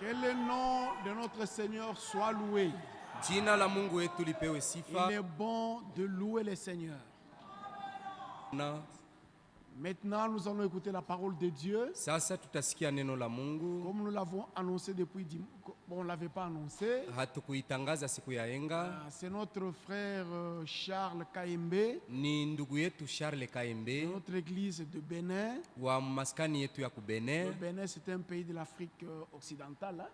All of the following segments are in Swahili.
Que le nom de notre Seigneur soit loué. Jina la Mungu wetu lipewe sifa. Il est bon de louer le Seigneur. Maintenant, nous allons écouter la parole de Dieu. Sasa tutasikia neno la Mungu. Comme nous l'avons annoncé depuis dimanche. Bon, on ne l'avait pas annoncé. Hatukuitangaza siku ya yenga. C'est notre frère Charles Kaembe. Ni ndugu yetu Charles Kaembe. Notre église de Bénin. Wa maskani yetu ya Kubene. Le Bénin, c'est un pays de l'Afrique occidentale.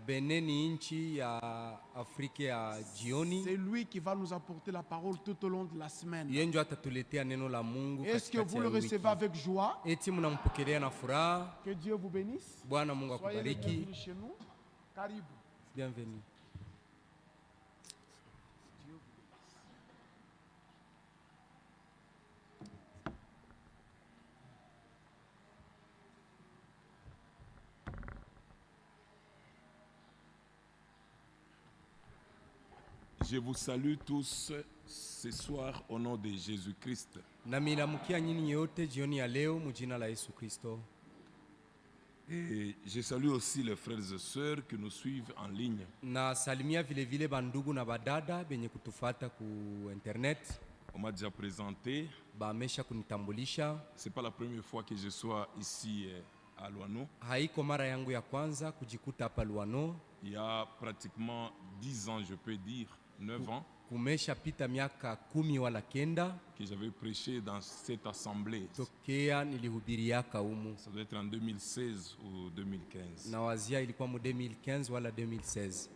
Benin ni nchi ya Afrika ya jioni. C'est lui qui va nous apporter la parole tout au long de la semaine. Yenjo atatuletea neno la Mungu. Est-ce que vous le recevez avec joie? Eti mnampokelea na furaha. Que Dieu vous bénisse. Bwana Mungu Soyez les akubariki. bienvenus chez nous. Karibu. Bienvenue. Je vous salue tous ce soir au nom de Jésus-Christ. Na minamukia nyinyi yote jioni ya leo mujina la Yesu Kristo. Et je salue aussi les frères et sœurs qui nous suivent en ligne. Na salimia vile vile bandugu na badada benye kutufata ku internet. On m'a déjà présenté. Baamesha kunitambulisha. C'est pas la première fois que je sois ici à Luano. Haiko mara yangu ya kwanza kujikuta hapa Luano. Il y a pratiquement 10 ans, je peux dire, 9 ans. Kumesha pita miaka 10 wala 9 que j'avais prêché dans cette assemblée. tokea nilihubiriaka humu. Ça doit être en 2016 ou 2015. Na wazia ilikuwa mu 2015 wala 2016.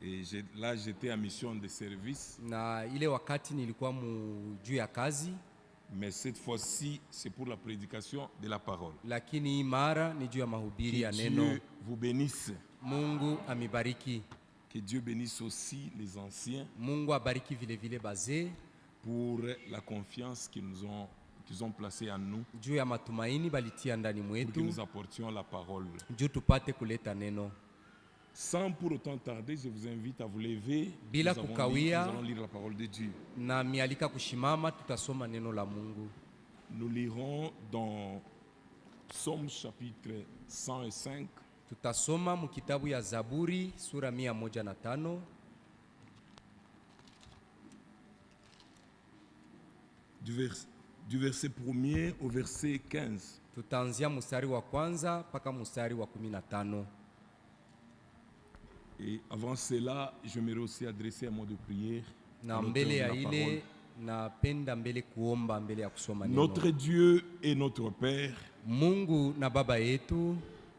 Et là, j'étais en mission de service. Na ile wakati nilikuwa mu juu ya kazi. Mais cette fois-ci, c'est pour la prédication de la parole. Lakini mara ni juu ya mahubiri ya neno. Que Dieu vous bénisse. Mungu amibariki. Que Dieu bénisse aussi les anciens. Mungu abariki vile vile bazee. Pour la confiance qu'ils ont placée en nous. Juu ya matumaini balitia ndani Pour mwetu. que nous apportions la parole. Juu tupate kuleta neno. Sans pour autant tarder, je vous invite à vous lever. Bila Nous kukawia. allons lire la parole de Dieu. Na mialika kushimama tutasoma neno la Mungu. Nous lirons dans Psaume chapitre 105. Tutasoma mu kitabu ya Zaburi sura 105. Du verset 1er au verset 15. Tutaanzia mstari wa kwanza mpaka mstari wa 15. Et avant cela, j'aimerais aussi adresser un mot de prière. Na mbele ya ile na penda mbele kuomba mbele ya kusoma neno. Notre Dieu et notre Père, Mungu na Baba yetu,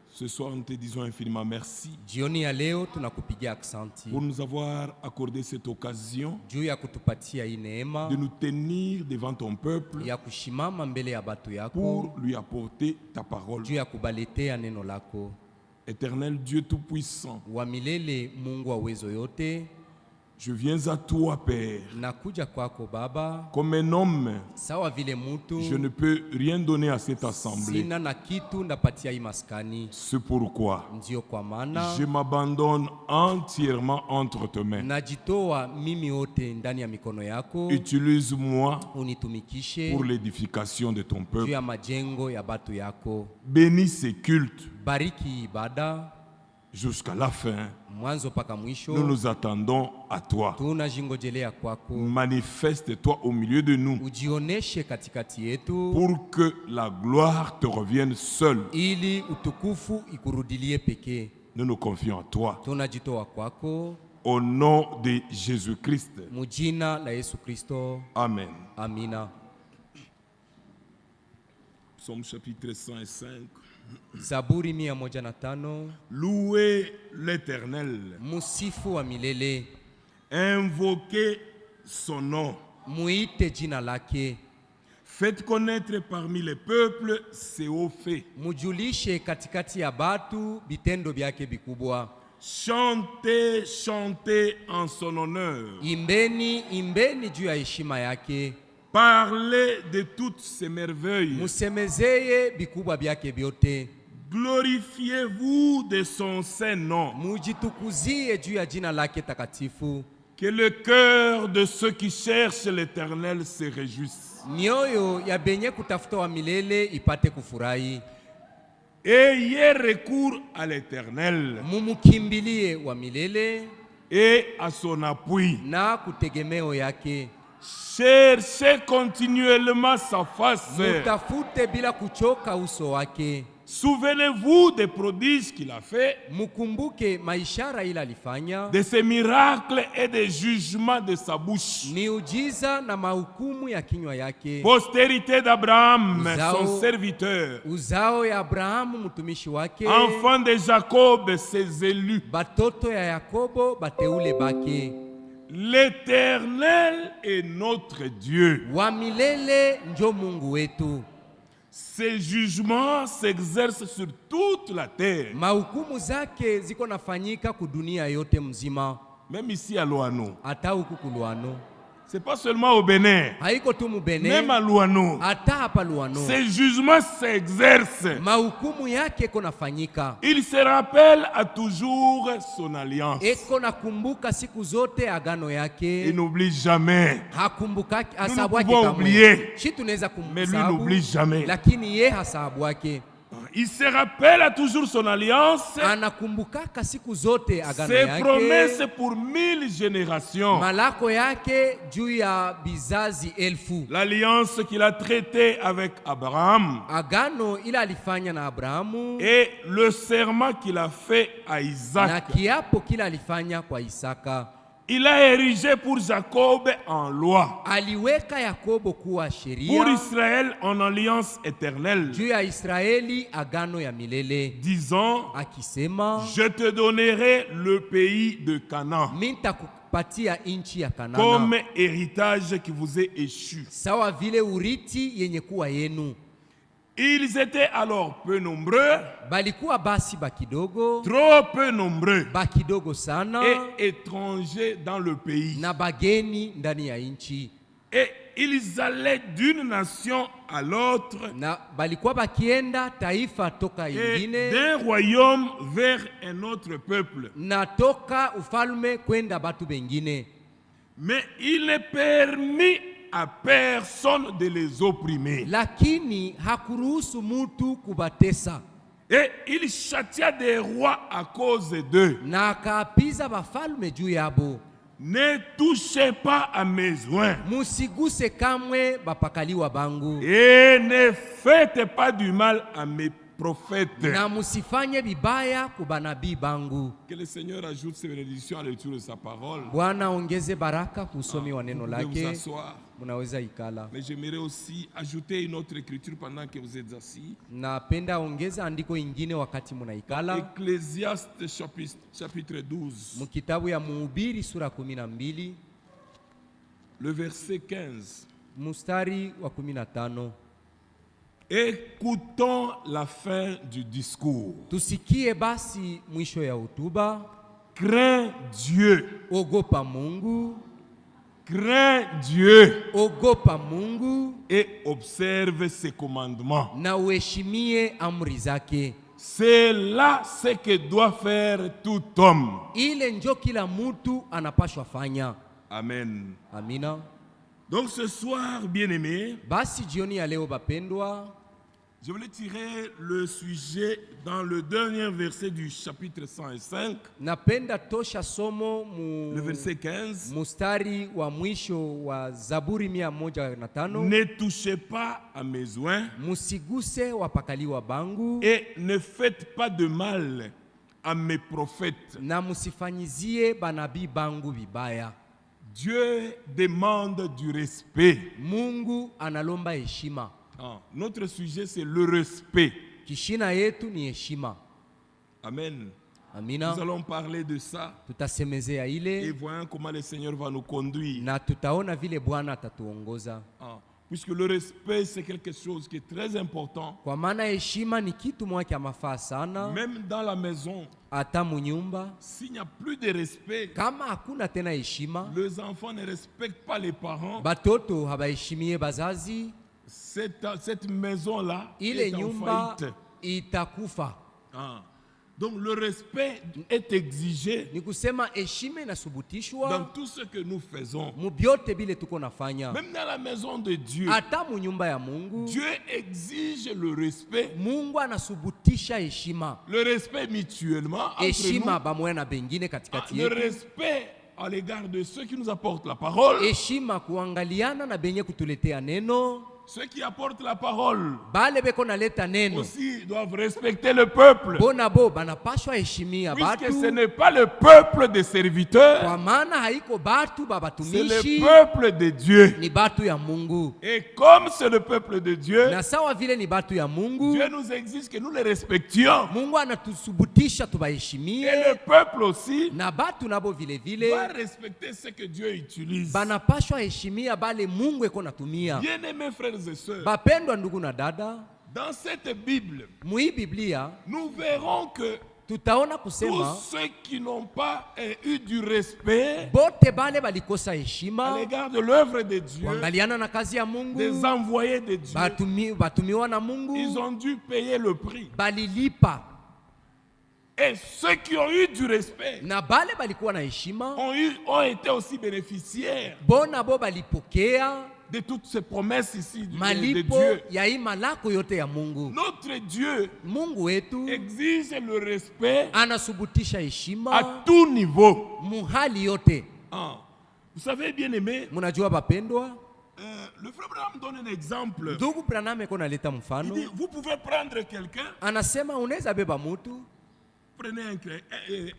ce soir nous te disons infiniment merci jioni ya leo tunakupigia aksanti pour nous avoir accordé cette occasion juu ya kutupatia hii neema de nous tenir devant ton peuple ya kushimama mbele ya batu yako pour lui apporter ta parole. juu ya kubaletea neno lako. Éternel Dieu Tout-Puissant, Wa milele, Mungu wa uwezo yote, je viens à toi, Père. nakuja kwako Baba. Comme un homme, Sawa vile mutu, je ne peux rien donner à cette assemblée. sina na kitu ndapatia hii maskani. C'est pourquoi Ndio kwa maana je m'abandonne entièrement entre tes mains. najitoa mimi wote ndani ya mikono yako. Utilise-moi Unitumikishe pour l'édification de ton juu peuple. ya majengo ya batu yako. Bénis ces cultes Bariki ibada jusqu'à la fin. mwanzo paka mwisho. Nous nous attendons à toi. Tunajingojelea kwako. Manifeste-toi au milieu de nous Ujioneshe katikati yetu pour que la gloire te revienne seule. ili utukufu ikurudilie pekee. Nous nous confions à toi. Tunajitoa kwako Au nom de Jésus-Christ. mujina la Yesu Kristo. Amen. Amina. Psaume chapitre 105. Zaburi 105. Louez l'Éternel. Musifu wa milele. Invoquez son nom. Muite jina lake. Faites connaître parmi les peuples ses hauts faits. Mujulishe katikati ya batu bitendo byake bikubwa. Chantez, chantez en son honneur. Imbeni, imbeni juu ya heshima yake. Parlez de toutes ses merveilles. Musemezeye bikubwa byake byote. Glorifiez-vous de son saint nom. Mujitukuzie juu ya jina lake takatifu. Que le cœur de ceux qui cherchent l'Éternel se réjouisse. Mioyo ya benye kutafuta wa milele ipate kufurahi. ayez recours à l'Éternel mumukimbilie wa milele et à son appui. na kutegemeo yake. Cherchez continuellement sa face. Mutafute bila kuchoka uso wake. Souvenez-vous des prodiges qu'il a fait, Mukumbuke maishara ila alifanya, de ses miracles et des jugements de sa bouche. miujiza na mahukumu ya kinywa yake. Postérité d'Abraham, Uzao- son serviteur, Uzao ya Abrahamu mtumishi wake, enfant de Jacob, ses élus. batoto ya Yakobo bateule bake. L'Éternel est notre Dieu. Wa milele njo Mungu wetu. Ses jugements s'exercent sur toute la terre, Mahukumu zake ziko nafanyika kudunia yote mzima, même ici à Loano. hata huku Luano. C'est pas seulement au Bénin, Haiko tu Mubene, même à Loano. hata hapa Luano. Ses jugements s'exercent. Mahukumu yake iko nafanyika. Il se rappelle à toujours son alliance. Eko nakumbuka siku zote agano Il yake. n'oublie jamais. Hakumbukaki Nous hasabu yake pouvons oublier. kamwe. Shi tunaweza Mais lui n'oublie kumsabu, jamais. lakini ye hasabu yake. Il se rappelle à toujours son alliance, Anakumbukaka siku zote agano ses promesses yake. pour 1000 générations. Malako yake juu ya bizazi elfu. L'alliance qu'il a traitée avec Abraham Agano ila alifanya na Abrahamu et le serment qu'il a fait à na Isaac. kiapo kila alifanya kwa Isaka. Il a érigé pour Jacob en loi, Aliweka Yakobo kuwa pour sheria, Israël en alliance éternelle, juu ya Israeli agano ya milele, disant: akisema je te donnerai le pays de Canaan mimi nitakupatia nchi ya comme Kanaani héritage qui vous est échu. sawa vile uriti yenye kuwa yenu. Ils étaient alors peu nombreux, Balikuwa basi bakidogo, trop peu nombreux, bakidogo sana, et étrangers dans le pays. na bageni ndani ya nchi, Et ils allaient d'une nation à l'autre na balikuwa bakienda taifa toka et ingine d'un royaume vers un autre peuple. na toka ufalme kwenda batu bengine, Mais il n'est permis à personne de les opprimer. lakini hakuruhusu mutu kubatesa, Et il châtia des rois à cause d'eux. na akaapiza bafalme juu yabo. Ne touchez pas à mes oins Musiguse kamwe bapakaliwa bangu, et ne faites pas du mal à mes prophètes. na musifanye bibaya kubanabii bangu. Que le Seigneur ajoute ses bénédictions à la lecture de sa parole. Bwana ongeze baraka kusomi wa neno Vous pouvez vous lake. asseoir. Munaweza ikala. Mais j'aimerais aussi ajouter une autre écriture pendant que vous êtes assis. Napenda ongeza andiko ingine wakati munaikala, Ecclésiaste chapitre 12, mukitabu ya Mhubiri sura 12 le verset 15. mustari wa 15. Écoutons la fin du discours. Tusikie basi mwisho ya hotuba. Crains Dieu. Ogopa Mungu, Crains Dieu ogopa Mungu et observe ses commandements. na uheshimie amri zake. C'est là ce que doit faire tout homme. Ile njo kila mutu anapashwa fanya. Amen. Amina. Donc ce soir, bien-aimés, Basi jioni ya leo bapendwa, je voulais tirer le sujet dans le dernier verset du chapitre 105, napenda tosha somo le verset 15. mustari wa mwisho wa Zaburi 105. Ne touchez pas à mes oins Musiguse wapakaliwa bangu, et ne faites pas de mal à mes prophètes. na musifanyizie banabii bangu vibaya. Dieu demande du respect. Mungu analomba heshima. Notre sujet, c'est le respect. Kishina yetu ni heshima. Amen. Amina. Nous allons parler de ça Tutasemezea et ile voyons comment le Seigneur va nous conduire. na tutaona vile Bwana atatuongoza. Puisque le respect, c'est quelque chose qui est très important. Kwa maana heshima ni kitu moja kya mafaa sana. Même dans la maison, Hata munyumba s'il n'y a plus de respect, kama hakuna tena heshima, les enfants ne respectent pas les parents. batoto habaheshimie bazazi, Cette maison-là ile est en nyumba faillite. itakufa. Donc le respect est exigé Ni kusema heshima dans inasubutishwa tout ce que nous faisons. mubyote bile tuko nafanya. Même dans la maison de Dieu, Hata mu nyumba ya Mungu, Dieu exige le respect. Mungu anasubutisha heshima. Le respect mutuellement entre Heshima nous. pamoja na bengine katikati Le yetu. respect à l'égard de ceux qui nous apportent la parole. Heshima kuangaliana na benye kutuletea neno. Ceux qui apportent la parole Bale beko naleta neno. aussi doivent respecter le peuple. Bona bo banapashwa heshimia Puisque ce batu. n'est pas le peuple des serviteurs, Kwa maana haiko batu c'est babatumishi, le peuple de Dieu. ni batu ya Mungu. Et comme c'est le peuple de Dieu, Na sawa vile ni batu ya Mungu, Dieu nous exige que nous les respections. Mungu anatusubutisha Et tubaheshimie. le peuple aussi Na batu nabo vile doit vile respecter ce que Dieu utilise. banapashwa heshimia bale Mungu eko natumia. Bien-aimés frères et sœurs, Bapendwa ndugu na dada, dans cette Bible, mui Biblia nous verrons que tutaona tous kusema ceux qui n'ont pas eu du respect bote bale balikosa à heshima l'égard de l'œuvre de Dieu, kuangaliana na kazi ya Mungu, des envoyés de Dieu, batumiwa na Mungu, ils ont dû payer le prix. balilipa. Et ceux qui ont eu du respect Na bale balikuwa na heshima ont été aussi bénéficiaires bona bo balipokea de toutes ces promesses ici de malipo Dieu. ya hii malako yote ya Mungu. Notre Dieu Mungu wetu exige le respect anasubutisha à heshima tout niveau. muhali yote. Ah. Vous savez, bien aimé, Munajua bapendwa, le frère Branham donne un exemple. ndugu Branham eko naleta Il mfano, dit, vous pouvez prendre quelqu'un, anasema unaweza beba mutu, prenez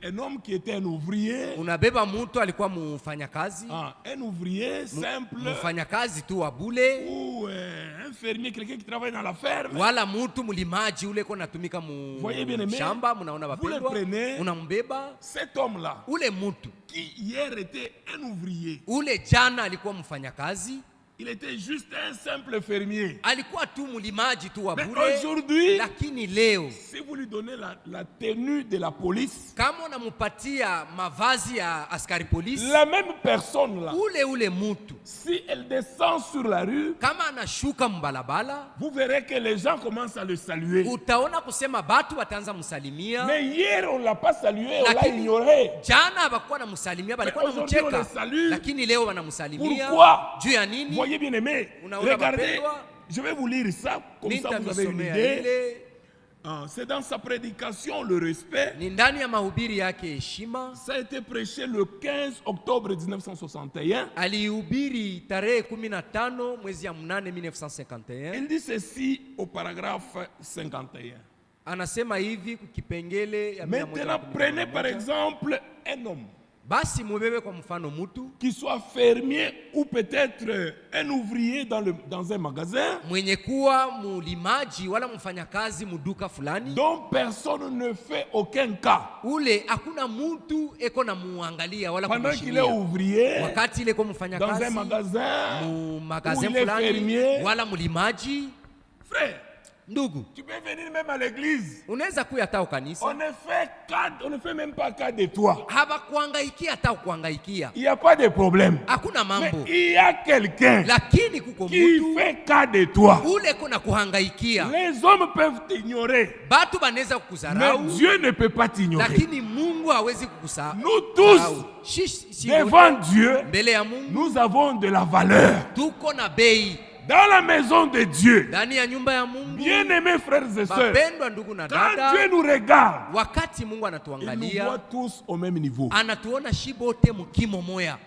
un homme qui était un ouvrier, unabeba mutu alikuwa mfanyakazi, un ouvrier simple, mfanyakazi tu wa bule, ou un fermier, quelqu'un qui travaille dans la ferme. wala mutu mulimaji ule ko natumika Voyez bien aimé, shamba. Munaona vous le bapendwa, prenez, unambeba cet homme-là, ule mutu, qui hier était un ouvrier, ule jana alikuwa mfanyakazi, il était juste un simple fermier. alikuwa tu mulimaji tu wa Mais bure, aujourd'hui, lakini leo si vous lui donnez la tenue de la police, kama unamupatia mavazi ya askari polisi, la même personne là, ule mutu si elle descend sur la rue, kama anashuka mbalabala, vous verrez que les gens commencent à le saluer. utaona kusema batu wataanza msalimia. Mais hier, on ne l'a pas salué, on l'a Lakini ignoré. jana habakuwa namsalimia, balikuwa Mais aujourd'hui, on namcheka, le salue. lakini leo wanamsalimia. Pourquoi? Juu ya nini? Voyez bien aimé, Unaona regardez, bapendwa, je vais vous lire ça, comme ça vous avez une nitasomea idée. ile. C'est dans sa prédication, le respect. Ni ndani ya mahubiri yake heshima. Ça a été prêché le 15 octobre 1961. Alihubiri tarehe 15 mwezi ya 8 1951. Il dit ceci au paragraphe 51. Anasema hivi kukipengele ya Maintenant, prenez par exemple un homme basi mubebe kwa mfano mutu qui soit fermier ou peut-être un ouvrier dans un magasin mwenye kuwa mulimaji wala mfanyakazi muduka fulani, dont personne ne fait aucun cas. ule hakuna mutu eko na muangalia wala Pendant qu'il est kumheshimia. ouvrier Wakati ile kwa dans un mfanyakazi magasin mu où magazin il est fulani fermier, wala mulimaji, frère, ndugu, tu peux venir même à l'église. unaweza kuya hata ukanisa, On ne fait même pas cas de toi. habakuangaikia hata ukuangaikia, Il n'y a pas de problème. hakuna Mais mambo, il y a quelqu'un lakini kuko qui mutu fait cas de toi. ule kona kuhangaikia. Les hommes peuvent t'ignorer, Batu banaweza mais kukuzarau, Dieu ne peut pas t'ignorer. lakini Mungu hawezi kukusahau. Nous tous, devant Dieu, mbele ya Mungu nous avons de la valeur. tuko na bei Dans la maison de Dieu, ndani ya nyumba ya Mungu. bien-aimés frères et sœurs, Bapendwa ndugu na quand dada, Dieu nous regarde, wakati Mungu il nous anatuangalia voit tous au même niveau. anatuona shibote mukimo moya.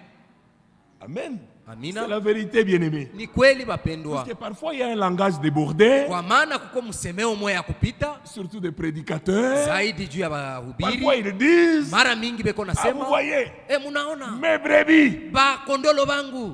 Amen. Amina. C'est la vérité, bien-aimés. Ni kweli bapendwa, Parce que parfois, il y a un langage débordé, kwa maana kuko msemeo moya ya kupita surtout des prédicateurs. zaidi juu ya Parfois, bahubiri. ils disent, Mara mingi beko vous nasema, voyez, munaona mes brebis. ba kondolo bangu.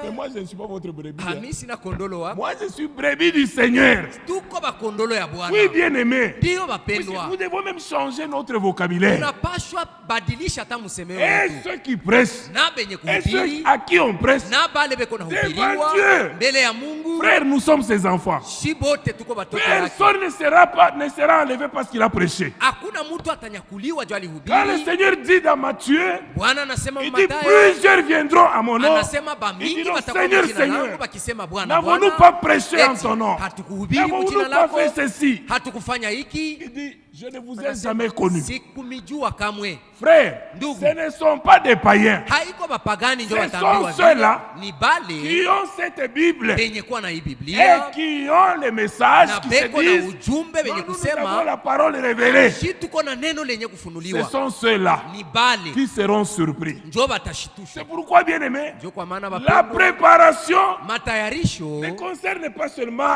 Mais moi, je ne suis pas votre brebis. hein. Mimi sina kondolo wapo, Moi, je suis brebis du Seigneur. tuko ba kondolo ya Bwana. Oui, bien-aimés. Ndio bapendwa, Nous devons même changer notre vocabulaire. tunapashwa badilisha hata msemeo Et wetu. ceux qui prêchent, Na benye et ceux kuhubiri à qui on prêche, na bale beko na Devant hubiriwa Dieu. mbele ya Mungu Mungu. Frère, nous sommes ses enfants. Si bote tuko batoto yake. Personne ne sera enlevé parce qu'il a prêché. Hakuna mtu atanyakuliwa juu Quand le alihubiri. Seigneur dit dans Matthieu, Bwana anasema il dit Mathayo, plusieurs viendront à mon nom. anasema Ils bamingi diront, watakuwa Seigneur, jina langu Seigneur, bakisema Bwana n'avons-nous Bwana. pas prêché en Eti, ton nom? hatukuhubiri kwa N'avons-nous jina pas lako. fait ceci? Hatukufanya hiki. Il dit, je ne vous ai jamais connu. Sikumijua kamwe. Frère, Ndugu. ce ne sont pas des païens. Haiko bapagani ndio Ce wataambiwa sont ceux-là vile. Ni bale qui ont cette Bible benye kuwa na hii et Biblia qui ont les messages na qui se beko na disent, ujumbe non, benye nous avons kusema la parole révélée. shi tuko na neno lenye Ce kufunuliwa. sont ceux-là Ni bale qui seront surpris. ndio batashitushwa. C'est pourquoi, bien aimé, Ndio kwa maana la bapendwa, préparation matayarisho ne concerne pas seulement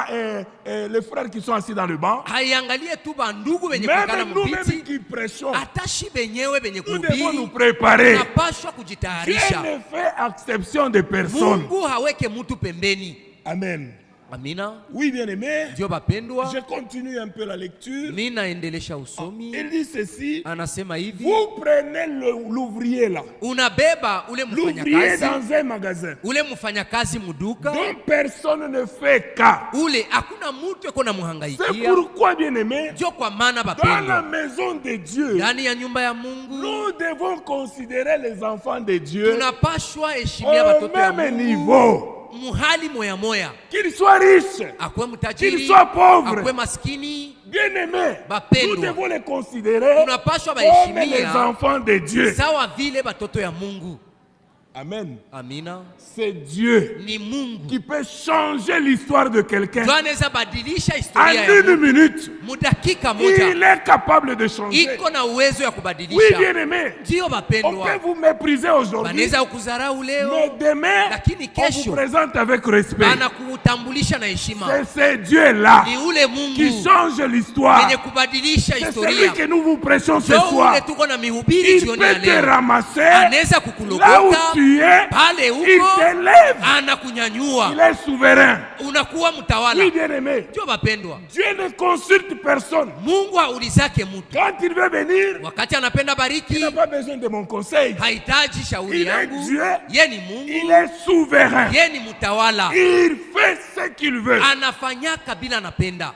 les frères qui sont assis dans le banc, haiangalie tu bandugu benye kukana même nous-mêmes mbiti, qui prêchons, hata shi benyewe benye nous devons nous kuhubiri préparer. tunapashwa Dieu kujitayarisha. ne fait exception de personne. Mungu haweke mtu pembeni. Amen. Amina. Oui, bien aimé, Ndio bapendwa, je continue un peu la lecture. mimi naendelesha usomi. Il dit ceci, Anasema hivi, vous prenez l'ouvrier là, unabeba ule l'ouvrier mfanyakazi, dans un magasin, ule mfanyakazi muduka dont personne ne fait cas. ule, hakuna mtu eko na C'est muhangaikia. pourquoi, bien aimé, Ndio kwa maana dans la bapendwa, maison de Dieu, ndani ya nyumba ya Mungu nous devons considérer les enfants de Dieu tunapashwa heshimia au watoto ya même Mungu niveau, muhali moya moya, qu'ils soient riches, akwe qu'ils mtajiri, soient pauvres. akwe maskini, Bien aimés, Bapendwa. nous devons les considérer tunapashwa comme les baheshimia enfants de Dieu. sawa vile batoto ya Mungu. Amen. Amina. C'est Dieu Ni Mungu qui peut changer l'histoire de quelqu'un ndio anaweza badilisha en historia ya une Mungu. minute. Mudakika Il moja est capable de changer. iko na uwezo ya Oui, kubadilisha. bien aimé. Ndio On peut bapendwa, vous mépriser aujourd'hui, banaweza kukudharau leo, mais demain, lakini on vous kesho présente avec respect. anakutambulisha na heshima. C'est ce Dieu-là Ni ule qui Mungu change l'histoire. mwenye kubadilisha C'est celui historia. que nous vous prêchons ce Ndio soir. ule tuko na mihubiri Il jioni ya peut te leo, ramasser anaweza là où kukulokota tu es. pale Il huko, t'élève. Il anakunyanyua, est souverain. unakuwa mtawala. Oui, bien aimé. Ndio bapendwa, Dieu ne consulte personne. Mungu haulizake mtu. Quand il veut venir, Wakati anapenda il bariki, n'a pas besoin de mon conseil. hahitaji shauri Il est yangu. Dieu. Ye ni Il Mungu, est souverain. ye ni mtawala, Il fait ce qu'il veut. anafanyaka bila anapenda.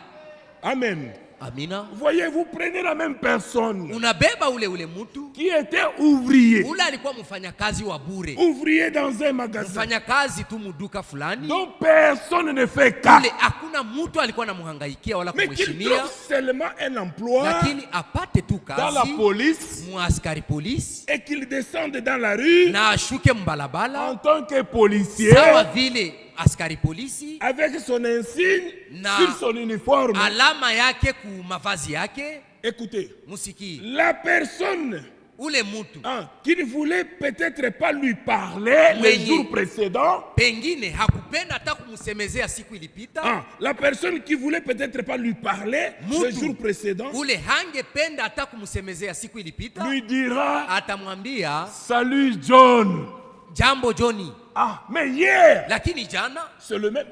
Amen. Amina. Voyez, vous prenez la même personne Unabeba ule mtu qui était ouvrier. ule, alikuwa mfanyakazi wa bure, Ouvrier dans un magasin mfanyakazi tu muduka fulani, dont personne ne fait cas. ule hakuna mtu alikuwa anamhangaikia wala Mais qu'il kumheshimia, trouve seulement un emploi lakini apate tu dans la kazi police muaskari polisi et qu'il descende dans la rue na ashuke en mbalabala tant que policier sawa vile askari polisi, avec son insigne Na- sur son uniforme. alama yake ku mavazi yake. Écoutez, Musiki la personne ule mtu qui ne voulait peut-être pas lui parler les Mwenye. jours précédents, pengine hakupenda hata kumsemezea siku ilipita, la personne qui voulait peut-être pas lui parler les jours mtu précédents, ule hangependa hata kumsemezea siku ilipita, lui dira atamwambia salut John. jambo Johnny, Mais hier, lakini jana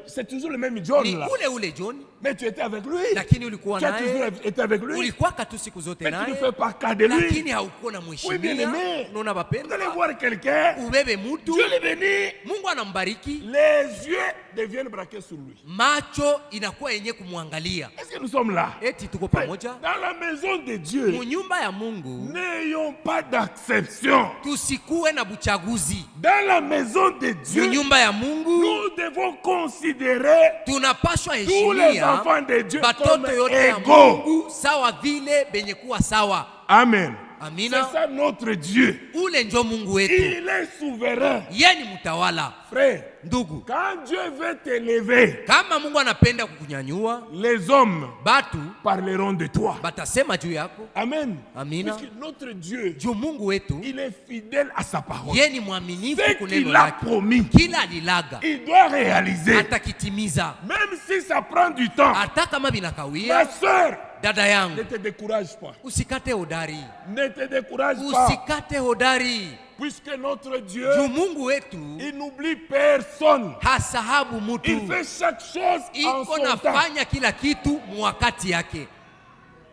c'est toujours le même John ni là. ule Johnny, Mais tu étais avec lui. lakini ulikuwa Tu as toujours naye, été avec lui. ulikuwa katu siku zote Mais tu ne naye, fais pas cas de lui. lakini haukuwa na Oui, bien mheshimia. aimé. Unaona Vous allez bapendwa, voir quelqu'un, ubebe mtu, Dieu le bénit, Mungu anambariki, les yeux deviennent braqués sur lui. macho inakuwa yenye kumwangalia. Est-ce que nous sommes là? Eti tuko pamoja Dans la maison de Dieu, munyumba ya Mungu, n'ayons pas d'acception. tusikuwe na buchaguzi Dans la maison de Dieu, munyumba ya Mungu. nous devons considérer Tunapashwa tous les heshimia enfants de Dieu comme batoto yote ya égaux. Mungu sawa vile benye kuwa sawa. Amen. C'est Amina. ça notre Dieu. Ule njo Mungu wetu, Il est souverain. ye ni mtawala. Frère, Ndugu, quand Dieu veut t'élever, kama Mungu anapenda kukunyanyua, les hommes batu parleront de toi. batasema juu yako. Amen. Amina. Puisque notre Dieu, Juu Mungu wetu il est fidèle à sa parole. ye ni mwaminifu Ce kuneno qu'il a lake, promis, kila alilaga il doit réaliser. atakitimiza, Même si ça prend du temps. hata kama Ma binakawia. soeur, Dada ne yangu, te décourage pas. usikate hodari, Ne te décourage pas. usikate hodari. Puisque notre Dieu, Juu Mungu wetu il n'oublie personne. hasahabu Il mutu, fait chaque chose en iko son temps. nafanya kila kitu mwakati yake.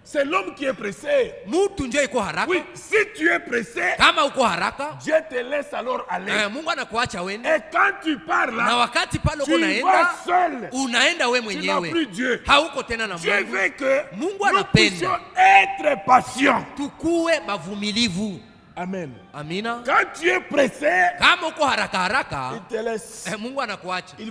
C'est l'homme qui est pressé. Mutu ndio iko haraka. Oui, si tu es pressé, Kama uko haraka, Dieu te laisse alors aller. Mungu anakuacha wende. Et quand tu pars Na là, wakati pale uko tu vas naenda, seul. unaenda we Tu n'as mwenyewe. plus Dieu. Hauko tena na Dieu Mungu. veut que Mungu nous anapenda. puissions être patients. Tukuwe bavumilivu. Amen. Amina. Quand tu es pressé, Kama uko haraka haraka, il te laisse. Mungu anakuacha. Il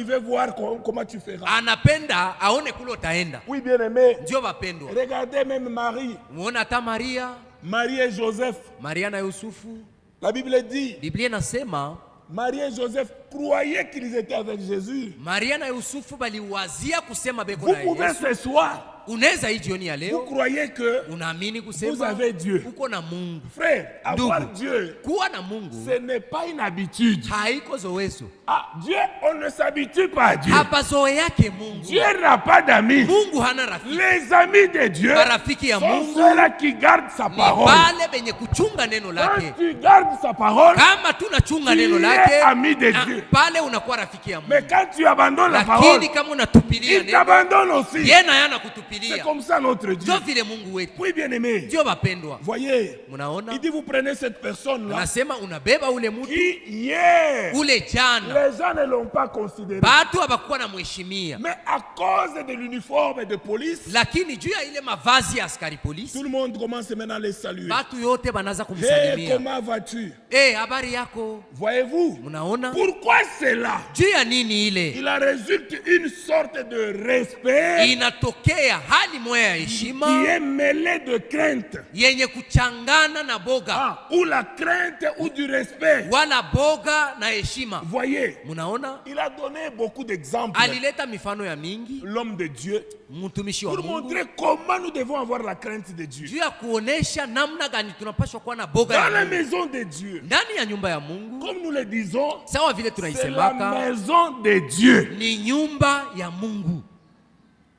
veut voir comment tu feras. Anapenda aone kule utaenda. Oui, bien aimé. Ndio wapendwa. Regardez même Marie. Muona hata Maria, Marie et Joseph. Maria na Yusufu. La Bible dit, Biblia inasema Marie et Joseph croyaient qu'ils étaient avec Jésus. Maria na Yusufu baliwazia kusema beko Vous na pouvez Yesu. ce soir, Unaweza hii jioni ya vous leo croyez que unaamini vous kusema avez Dieu. uko na Mungu. Frère, avoir Ndugu, Dieu, kuwa na Mungu ce n'est pas une habitude. haiko zowezo. Ah, Dieu, on ne s'habitue pas à Dieu. Hapazoeake Mungu. Dieu n'a pas d'amis. Mungu hana rafiki. Les amis de Dieu Marafiki ya sont Mungu ceux-là qui gardent sa ni parole. pale benye kuchunga neno Quand lake. tu gardes sa parole, Kama tunachunga tu neno es lake, ami de Dieu. pale unakuwa rafiki ya Mais Mungu. quand tu abandonnes la parole, Lakini kama unatupilia il neno, t'abandonne aussi. yeye na yana C'est kutupilia. comme ça notre Dieu. Ndio vile Mungu wetu. Oui, bien aimé. Ndio wapendwa. Voyez, Mnaona? il dit vous prenez cette personne-là Anasema unabeba ule mtu qui hier, ule jana. les gens ne l'ont pas considéré. Batu habakuwa na mheshimia. Mais à cause de l'uniforme de police, Lakini juu ya ile mavazi ya askari polisi, tout le monde commence maintenant à les saluer. batu yote banaanza Hey, kumsalimia. comment vas-tu? Habari yako? Voyez-vous, Mnaona? pourquoi cela? Juu ya nini ile? Il en résulte une sorte de respect Inatokea hali moya ya qui heshima est mêlé de crainte. yenye kuchangana na boga. Ah, ou la crainte ou du respect. Wala boga na heshima. Voyez, Mnaona? il a donné beaucoup d'exemples, Alileta mifano ya mingi, l'homme de Dieu, mtumishi wa pour Mungu, montrer comment nous devons avoir la crainte de Dieu. juu ya kuonesha namna gani tunapaswa kuwa na boga Dans ya la Mungu. maison de Dieu, Ndani ya nyumba ya Mungu, comme nous le disons, sawa vile c'est la tunaisemaka, maison de Dieu. ni nyumba ya Mungu.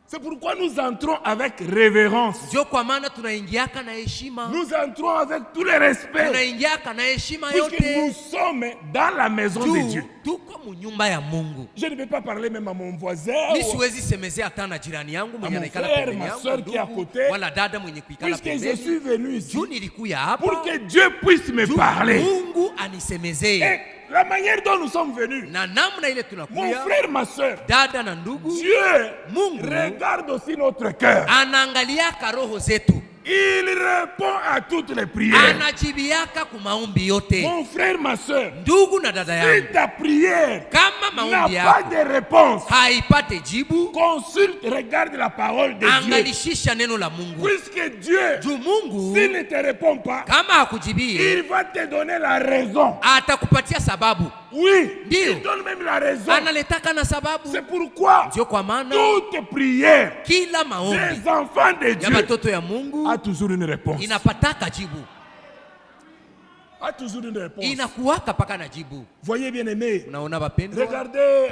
C'est pourquoi nous entrons avec révérence. Ndio kwa maana tunaingiaka na heshima. Nous entrons avec tout le respect. Tunaingiaka na heshima Puisque nous yote. sommes dans la maison de Dieu. Tuko mu nyumba ya Mungu. Je ne vais pas parler même à mon voisin. Ni siwezi semezea hata na jirani yangu mwenye mon anaikala frère, pembeni ma yangu, soeur qui est à ndugu, côté. wala dada mwenye kuikala Puisque je suis pembeni. venu ici Juu nilikuya pour hapa, que Dieu puisse me juu parler. Mungu anisemezee. Et la manière dont nous sommes venus, Na namna ile mon tunakuya, frère, ma soeur, dada na ndugu, Dieu Mungu regarde aussi notre cœur. anaangaliaka roho zetu. Il répond à toutes les prières. Anajibiaka ku maombi yote. Mon frère, ma soeur, Ndugu na dada si yangu, ta prière kama n'a maombi pas yako de réponse, haipate jibu, consulte, regarde la parole de Dieu. angalishisha neno la Mungu. Puisque Dieu, Juu Mungu s'il ne te répond pas, kama hakujibie, il va te donner la raison. atakupatia sababu. Oui, Ndio. il donne même la raison. Analetaka na sababu. C'est pourquoi Ndio kwa maana toute prière kila maombi des enfants de ya Dieu watoto ya Mungu a toujours une réponse. inapataka jibu. A toujours une réponse. Inakuwaka paka na jibu. Voyez bien aimé, Unaona bapendwa? regardez,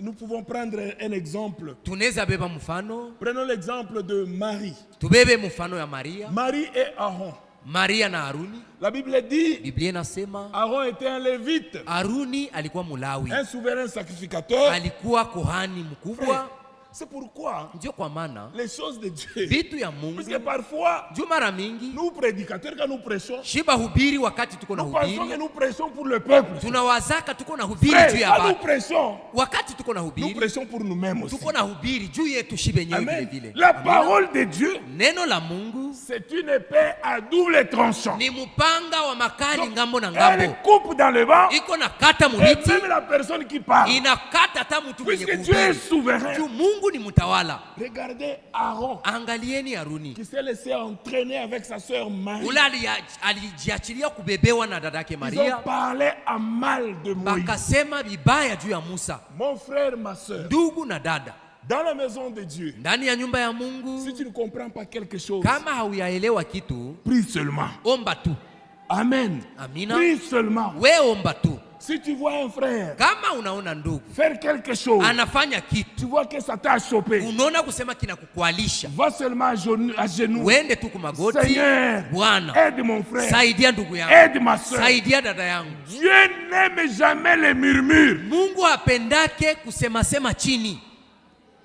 nous pouvons prendre un exemple. Tunaweza beba mfano. Prenons l'exemple de Marie. Tubebe mfano ya Maria. Marie et Aaron. Maria na Haruni. La Bible dit, Biblia inasema Aaron était un lévite, Haruni alikuwa Mulawi. un souverain sacrificateur. Alikuwa kohani mkubwa. C'est pourquoi Ndio kwa maana les choses de Dieu, vitu ya Mungu parce que parfois, juu mara mingi nous prédicateurs, quand nous prêchons, shiba hubiri wakati tuko na nous pensons hubiri. que nous prêchons pour le peuple. Tunawazaka tuko na hubiri Frère, juu ya quand nous watu. prêchons, Wakati tuko na nous hubiri, prêchons pour nous-mêmes aussi. tuko na hubiri juu yetu shibe yenyewe vile Amen. vile. La Amina. parole de Dieu, Neno la Mungu c'est une épée à double tranchant. ni mupanga wa makali ngambo na Elle ngambo. coupe dans le vent, Iko na kata et muniti, même la personne qui parle. inakata hata mtu mwenye Puisque Dieu est kuhubiri. souverain. Juu Mungu ni mtawala. Regardez Aaron, Angalieni Haruni. qui s'est laissé entraîner avec sa sœur Marie. Ule alijiachilia kubebewa na dadake Ils ont Maria. parlé à mal de Moïse. Bakasema vibaya juu ya Musa. Mon frère, ma soeur, Ndugu na dada, dans la maison de Dieu, ndani ya nyumba ya si Mungu, tu ne comprends pas quelque chose, kama hauyaelewa kitu, prie seulement. omba tu. Amen. Amina. Prie seulement. We omba tu. Si tu vois un frère Kama unaona ndugu faire quelque chose, anafanya kitu, tu vois que ça t'a chopé, unaona kusema kinakukwalisha, va seulement à genoux. uende tu kumagoti. Seigneur, Bwana, aide mon frère, saidia ndugu yangu, aide ma soeur. saidia dada yangu. Dieu n'aime jamais les murmures. Mungu hapendake kusema sema chini.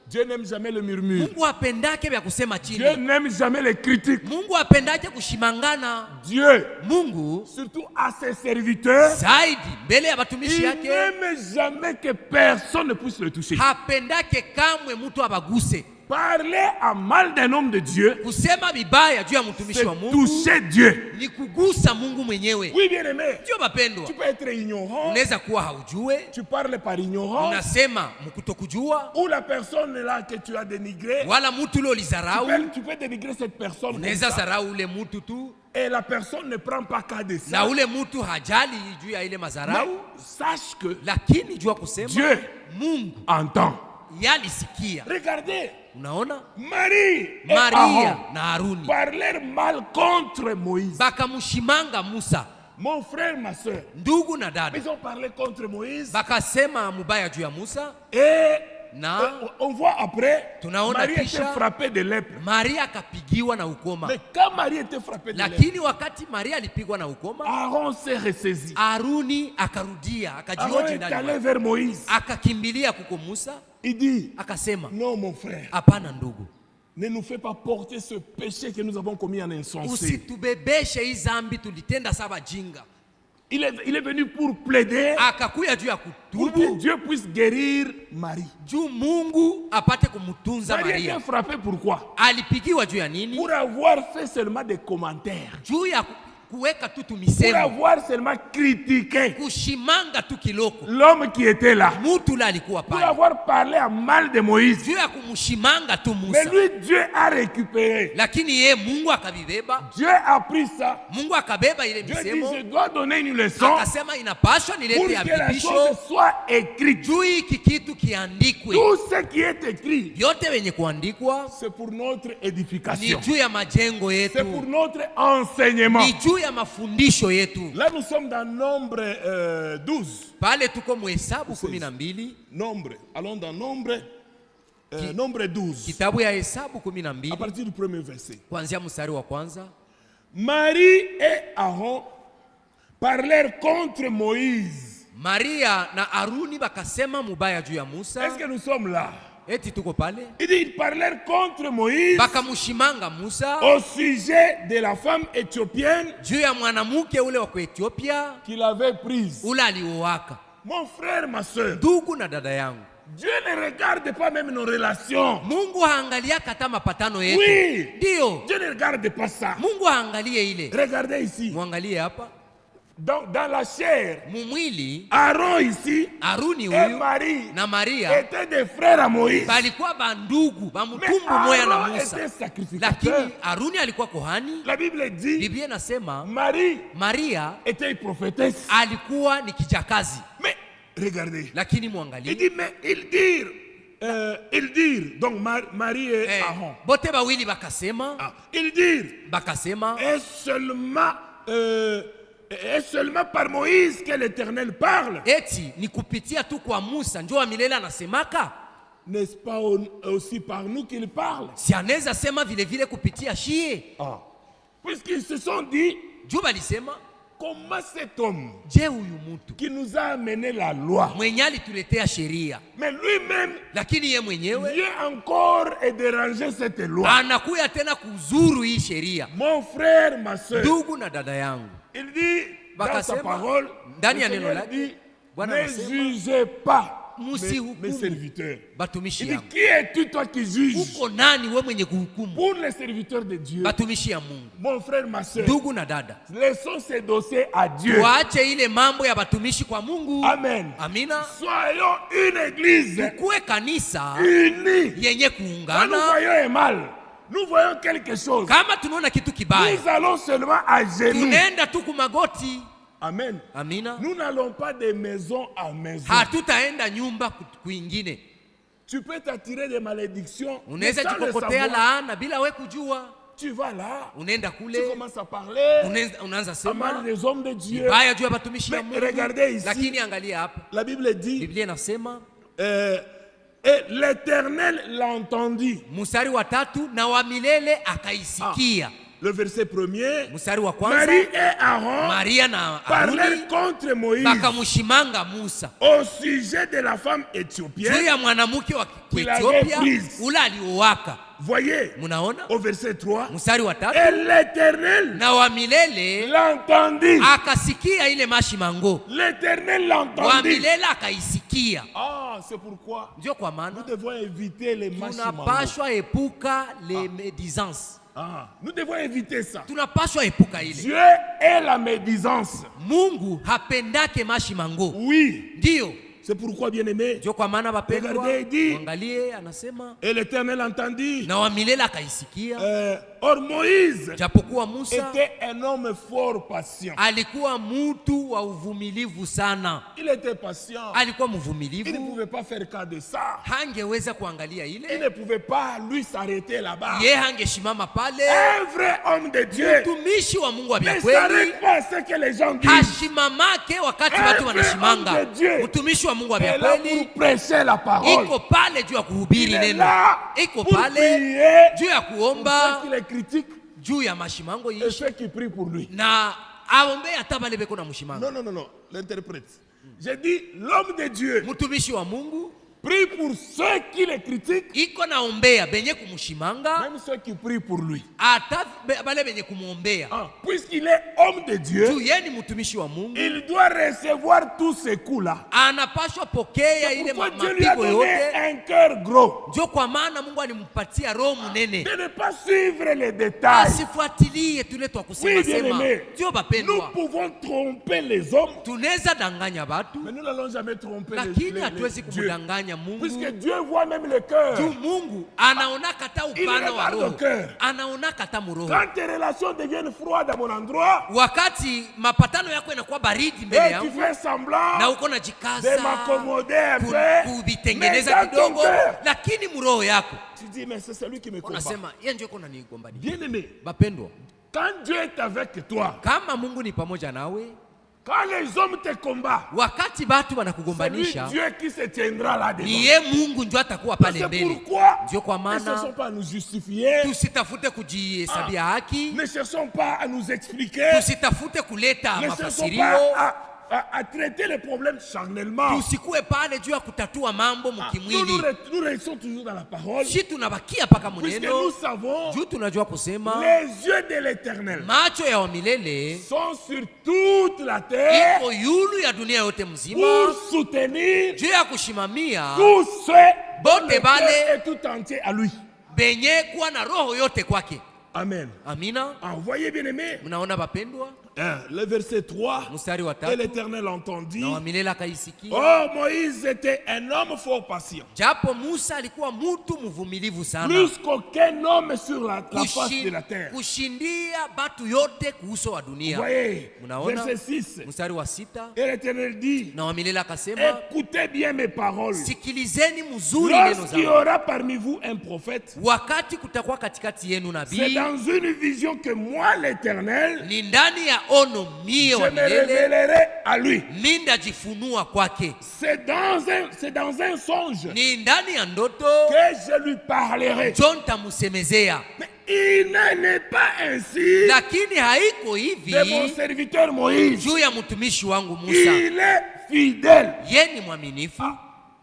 Dieu n'aime jamais le murmure. Mungu apendake vya kusema chini. Dieu n'aime jamais les critiques. Mungu apendake kushimangana. Dieu, Mungu surtout à ses serviteurs, zaidi mbele ya il batumishi yake n'aime jamais que personne ne puisse le toucher. hapendake kamwe mtu abaguse. Parler à mal d'un homme de Dieu, Kusema vibaya juu ya mtumishi wa c'est Mungu toucher Dieu. ni kugusa Mungu mwenyewe. Oui, bien aimé. Ndio bapendwa, Tu peux être ignorant, unaweza kuwa haujue, tu parles par ignorance, unasema mkutokujua, ou la personne là que tu as dénigrée, wala mtu ule ulizarau, tu peux dénigrer cette personne comme unaweza ça. zarau ule mtu tu, Et la personne ne prend pas cas de na ça. ule mtu hajali juu ya ile Mais mazarau, sache que lakini jua kusema Dieu Mungu entend. yalisikia. Regardez, Unaona, Marie et Maria Aaron na Haruni parlèrent mal contre Moïse. bakamshimanga Musa. Mon frère, ma soeur, Ndugu na dada ils ont parlé contre Moïse. bakasema mubaya juu ya Musa, Et na on voit après, Tunaona Marie était kisha frappée de lèpre. Maria akapigiwa na ukoma. Mais quand Marie était frappée de lèpre, Lakini wakati Maria alipigwa na ukoma, Aaron s'est ressaisi. Haruni akarudia, Aaron akajioji est ndani allé mwake. vers Moïse. Akakimbilia kuko Musa, Il dit, akasema non mon frère, hapana ndugu, ne nous fais pas porter ce péché que nous avons commis en insensé. usitubebeshe hii zambi tulitenda saba jinga. Il est venu pour plaider, Akakuya juu ya pour que kutubu, Dieu puisse guérir Marie. juu Mungu apate kumutunza Marie Maria. était frappée pourquoi? Alipigiwa juu ya nini? Pour avoir fait seulement des commentaires. Juu ya kuweka tu Pour tumisemo, avoir seulement critiqué kushimanga tu kiloko. l'homme qui était là. Mutu la alikuwa Pour pale, avoir parlé à mal de Moïse. juu ya kumshimanga tu Mais Musa. lui, Dieu a récupéré. Lakini ye Mungu akavibeba, Dieu a pris ça. Mungu akabeba ile Dieu dit, misemo, je dois donner une leçon akasema inapaswa pour nilete que la adibisho chose soit écrite. juu hiki kitu kiandikwe. Tout ce qui est écrit, Vyote venye kuandikwa c'est pour notre ni édification. juu ya majengo C'est yetu, pour notre enseignement. ni juu ya mafundisho yetu. Là, nous sommes dans Nombre 12. Pale tuko muhesabu 12, Nombre. Allons dans Nombre, Nombre 12. kitabu ya Hesabu À 12 partir du premier verset. kuanzia mstari wa kwanza. Marie et Aaron parlèrent contre Moïse. Maria na Haruni bakasema mubaya juu ya Musa. Est-ce que nous sommes là? Eti tuko pale, Il dit, ils parlèrent contre Moïse bakamushimanga Musa au sujet de la femme éthiopienne juu ya mwanamke ule wa Ethiopia qu'il avait prise. ule aliowaka. Mon frère, ma soeur, Ndugu na dada yangu, Dieu ne regarde pas même nos relations. Mungu haangalia hata mapatano yetu. Oui, Ndio, Dieu ne regarde pas ça. Mungu haangalie ile. Regardez ici. Mwangalie hapa Dans la chair, mumwili, Aaron ici Haruni et huyu Marie na Maria étaient des frères à Moïse. balikuwa bandugu ba Mais mtumbu moya na Aaron Musa, était sacrificateur. lakini Haruni alikuwa kohani. La Bible dit, Biblia inasema Marie Maria était une prophétesse. alikuwa ni kijakazi, Mais regardez, lakini il mwangalie dit, mais ils dirent, donc Marie et Aaron, bote bawili bakasema, ils dirent, bakasema est seulement par Moïse que l'Éternel parle. eti ni kupitia tu kwa Musa njo wa milele anasemaka, N'est-ce pas aussi par nous qu'il parle? si anaweza sema vile vile kupitia shie. Puisqu'ils se sont dit, Juu balisema comment cet homme je huyu mtu qui nous a amené la loi, mwenye alituletea sheria, mais lui-même lakini ye mwenyewe vient encore et déranger cette loi. anakuya tena kuzuru hii sheria. Mon frère, ma soeur, Ndugu na dada yangu, il dit dans sa Bakasema, parole, ndani ya le neno Seigneur lake, dit, Bwana ne anasema, jugez pas Musihukumu mes serviteurs. batumishi Il dit, yangu. qui es-tu toi qui juges? Uko nani we mwenye kuhukumu Pour les serviteurs de Dieu, batumishi ya Mungu? mon frère, ma soeur, Ndugu na dada, laissons ces dossiers à Dieu. tuache ile mambo ya batumishi kwa Mungu. Amen. Amina. Soyons une église Kuwe kanisa unie. yenye Quand nous kuungana. voyons un mal, nous voyons quelque chose. Kama tunaona kitu kibaya, Nous allons seulement à genoux. tunaenda tu kumagoti. Amen. Amina. Nous n'allons pas de maison à maison. Hatutaenda nyumba kwingine. Tu peux t'attirer des malédictions. mais Unaweza sans le jikokotea savoir. laana bila we kujua. Tu vas là, Unaenda tu kule, commences à parler unaanza à mal sema des hommes de Dieu. baya juu ya batumishi ya Mais Mungu. regardez ici. Lakini angalia hapa, La Bible dit, Biblia inasema et l'Éternel l'entendit. mstari wa 3, na wa milele akaisikia. le verset 1er, mstari wa kwanza, Marie et Aaron Maria na parlèrent Aroni contre Moïse bakamushimanga Musa au sujet de la femme juu éthiopienne. ya mwanamke wa Qu'il avait Ethiopia prise. ule aliowaka. Voyez, Munaona au verset 3, mstari wa tatu, et l'Éternel na wa milele l'entendit. akasikia ile mashimango, L'Éternel wa l'entendit. milele akaisikia. Ah, c'est pourquoi Ndio kwa nous maana devons éviter les mashimango. tunapashwa epuka les médisances. Ah, nous devons éviter ça. Tunapashwa epuka ile. Dieu est la médisance. Mungu hapendake mashimango. Oui, Ndio c'est pourquoi, bien-aimé, ndio kwa maana bapendwa, Regardez, dit. angalie anasema et l'Éternel entendit. na wa milele akaisikia. Or Moïse Japokuwa Musa était un homme fort patient. alikuwa mtu wa uvumilivu sana, Il était patient. alikuwa Il ne mvumilivu, pouvait pas faire cas de ça. hangeweza kuangalia Il ile, ne pouvait pas lui s'arrêter là-bas. ye hangeshimama pale. Un vrai homme de Dieu Mtumishi wa Mungu wa ne vya kweli s'arrête pas à ce que les gens disent. hashimamake wakati watu wanashimanga. Homme de Dieu. Mtumishi wa Mungu wa Il vya est là kweli pour prêcher la parole. iko pale juu ya kuhubiri Il est neno, là iko pour pale prier juu ya pour kuomba ceux qui les critiquent juu ya mashimango et ishi ceux qui prient pour lui. na aombe hata bale beko na mshimanga. Non, non, non, non. L'interprète. J'ai dit, l'homme de Dieu Mtumishi wa Mungu prie pour ceux qui les critiquent, iko naombea benye kumshimanga même ceux qui prient pour lui. hata bale benye kumwombea. Ah, puisqu'il est homme de Dieu, Juu yeye ni mtumishi wa Mungu, il doit recevoir tous ces coups-là. anapashwa pokea ile Pourquoi Dieu lui a mapigo donné yote. un cœur gros Ndio kwa maana Mungu alimpatia roho munene, de ne pas suivre les détails. asifuatilie tule twa kusema Oui, sema. bien-aimé, Ndio nous bapendwa, pouvons tromper les hommes, tunaweza danganya watu mais nous n'allons jamais tromper lakini hatuwezi Dieu. kumdanganya Mungu. Puisque Dieu voit même le cœur. Juu Mungu anaona kata upana wa regarde roho, au cœur. anaona kata muroho. Quand tes relations deviennent froides à mon endroit, Wakati mapatano yako yanakuwa baridi mbele et tu yangu fais semblant na uko de najikaza m'accommoder un peu, mais kuvitengeneza dans ton kidogo, cœur, lakini muroho yako tu dis, mais c'est celui qui me combat. unasema yeye ndio iko nanigombania. Bien-aimé, Bapendwa, quand Dieu est avec toi, kama Mungu ni pamoja nawe, quand les hommes te combattent, wakati batu c'est lui wanakugombanisha, Dieu qui se tiendra là devant. ni ye Mungu ndio atakuwa pale C'est mbele. pourquoi Ndio kwa ne cherchons maana pas à nous justifier, tusitafute kujihesabia haki, ne cherchons pas à nous expliquer, tusitafute kuleta ne cherchons mafasirio, pas à traiter les problèmes charnellement. tusikue pale juu ya kutatua mambo Nous mkimwili. restons toujours dans la parole, Si tunabakia paka puisque muneno nous savons juu tunajua kusema les yeux de l'Éternel macho ya wamilele sont sur toute la terre iko yulu ya dunia yote mzima pour soutenir juu ya kushimamia tous ceux dont Bote le bale. cœur est tout entier à lui. benye kuwa na roho yote kwake. Amen. Amina. Ah, vous voyez, bien aimé, Mnaona bapendwa, le verset 3, mstari wa et 3, l'Éternel entendit. na wamilele akaisikia. Oh, Moïse était un homme fort patient, Japo Musa alikuwa mtu mvumilivu sana, plus qu'aucun homme sur la face de la terre. kushindia batu yote kuhusu wa Vous dunia. voyez, Mnaona verset 6, mstari wa 6, et l'Éternel dit, na wamilele akasema, écoutez bien mes paroles. sikilizeni mzuri neno Lorsqu'il y zangu. aura parmi vous un prophète, Wakati kutakuwa katikati yenu c'est nabii, dans une vision que moi, l'Éternel, ni ndani ya ono mie je wa me milele, révélerai à lui. mi ndajifunua kwake. C'est dans un songe Ni ndani ya ndoto que je lui parlerai. John tamusemezea, Mais il n'en est pas ainsi lakini haiko de mon hivi serviteur Moïse. juu ya mtumishi wangu Musa. Il est fidèle. Ye ni mwaminifu.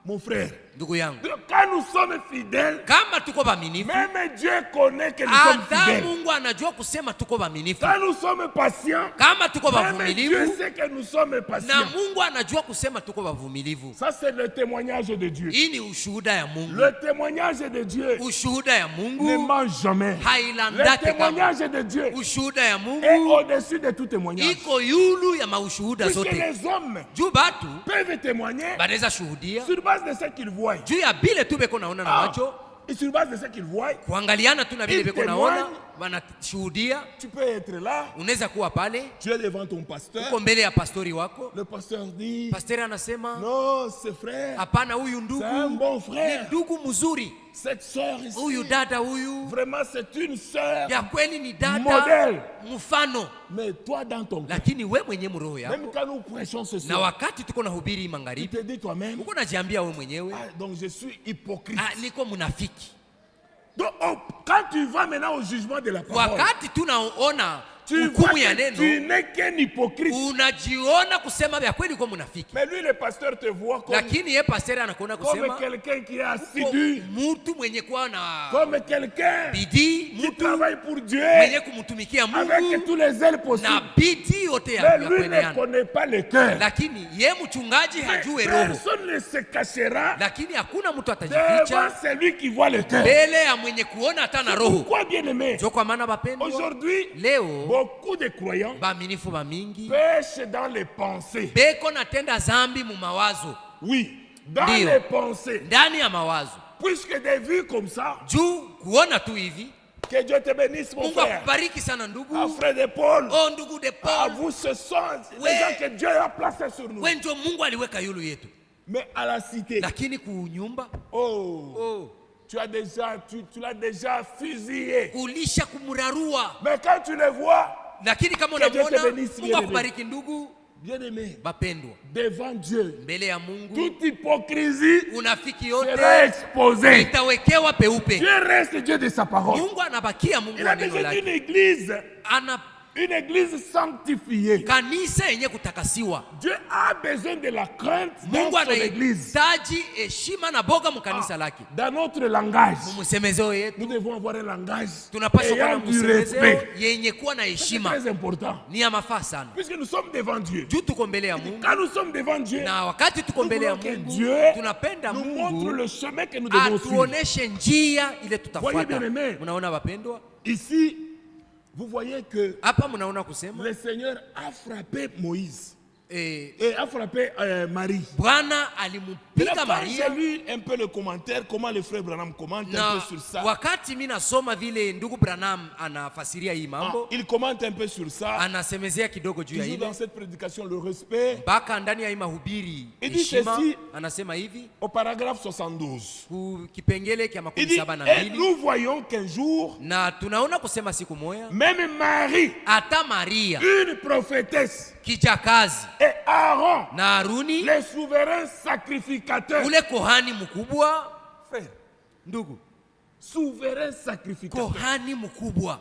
Mon frère, Ndugu yangu, quand nous sommes fidèles, kama tuko baminifu, même Dieu connaît que nous sommes hata fidèles. Mungu anajua kusema tuko baminifu. Quand nous sommes patients, Kama tuko même Dieu bavumilivu, sait que nous sommes na patients. Mungu anajua kusema tuko bavumilivu. Ça, c'est le témoignage de Dieu. Hii ni ushuhuda ya Mungu. Le témoignage de Dieu Ushuhuda ya ne Mungu ment jamais. Le hailandake kama. témoignage de Dieu Ushuhuda ya est Mungu au-dessus de tout témoignage. iko yulu ya maushuhuda Puisque zote. les hommes Juu batu peuvent témoigner banaweza shuhudia sur base de ce qu'ils voient. juu ya bile tu beko naona na Ah, macho, et sur base de ce qu'ils voient, kuangaliana tu na bile Ils beko naona, témoignent. wanashuhudia. tu peux être là, Unaweza kuwa pale tu es devant ton pasteur. uko mbele ya pastori wako, Le pasteur dit, pastori anasema non, c'est frère, hapana, huyu ndugu c'est un bon ni frère. ndugu mzuri, Cette sœur ici, huyu dada huyu vraiment c'est une sœur ya kweli ni dada modèle. mfano. Mais toi dans ton cœur, Lakini we mwenye mroho même yako, quand nous prêchons ce na soir, wakati tuko na hubiri tu magharibi, te dis toi-même, uko najiambia we mwenyewe, ah, donc je suis hypocrite. niko munafiki. Donc, quand tu vas maintenant au jugement de la parole, wakati tunaona tu vois hukumu ya que tu neno, n'es qu'un hypocrite. unajiona kusema vya kweli kwa munafiki, Mais lui, le pasteur te voit comme, lakini ye pastori anakuona comme kusema quelqu'un qui est assidu, mtu mwenye kuwa na comme quelqu'un bidii, qui mtu travaille pour Dieu mwenye kumtumikia avec Mungu tous les ailes possibles. na bidii yote ya Mais lui ne kueneana, connaît pas le cœur. lakini ye mchungaji hajue roho, Personne ne se cachera lakini hakuna mtu devant atajificha celui qui voit le cœur. mbele ya mwenye kuona hata na roho. Pourquoi, bien aimé? Ndio kwa maana bapendwa, Aujourd'hui, leo beaucoup de croyants baaminifu bamingi pêchent dans les pensées. beko natenda zambi mu mawazo, Oui, dans Dio. les pensées. ndani ya mawazo, Puisque des vues comme ça, juu kuona tu hivi. que Dieu te bénisse, mon Mungu frère. akubariki sana ndugu. Ah, frère de Paul, Oh ndugu de ah, Paul, vous, ce sont les Ouais. gens que Dieu a placés sur nous. we ndio Mungu aliweka yulu yetu, Mais à la cité, lakini kunyumba oh, tu l'as déjà fusillé. ulisha kumrarua. Mais quand tu le vois, Lakini kama Que Dieu te unamuona, bénisse, Mungu bien-aimé. akubariki ndugu. bien aimé, Bapendwa, devant Dieu, mbele ya Mungu toute hypocrisie unafiki sera yote exposée. itawekewa peupe. Dieu reste Dieu de sa parole. Mungu anabakia Mungu Il wa a neno besoin d'une lake, église, ana une église sanctifiée. kanisa yenye kutakasiwa. Dieu a besoin de la crainte dans Mungu son église. anahitaji heshima na boga mkanisa lake. Dans notre langage, Msemezeo yetu nous devons avoir un langage tunapaswa kuwa na ayant du msemezeo respect. yenye kuwa na C'est heshima, très important. ni ya mafaa sana. Puisque nous sommes devant Dieu. Juu tuko mbele ya Mungu, Quand nous sommes devant Dieu, na wakati tuko nous mbele ya voulons que Mungu Dieu tunapenda nous montre Mungu le chemin que nous devons suivre. atuoneshe njia ile tutafuata. Voyez bien aimé. Mnaona wapendwa, Ici, vous voyez que hapa mnaona kusema le Seigneur a frappé Moïse eh, et a frappé Marie. Bwana Mais alimpiga là, quand j'ai Maria, lu un peu le commentaire, comment le frère Branham commente un na peu sur ça. wakati mimi nasoma vile ndugu Branham anafasiria hii mambo, Il commente un peu sur ça. anasemezea kidogo juu ya Toujours ile dans cette prédication, le respect. mpaka ndani ya hii mahubiri Il dit heshima. ceci. Anasema hivi Au paragraphe 72. ku kipengele kya Il makumi dit, saba na et mbili, nous voyons qu'un jour, na tunaona kusema siku moya même Marie, hata Maria une prophétesse, kijakazi et Aaron, na Haruni les souverains sacrificateurs. ule kohani mkubwa, Frère, ndugu, souverains sacrificateurs. kohani mkubwa,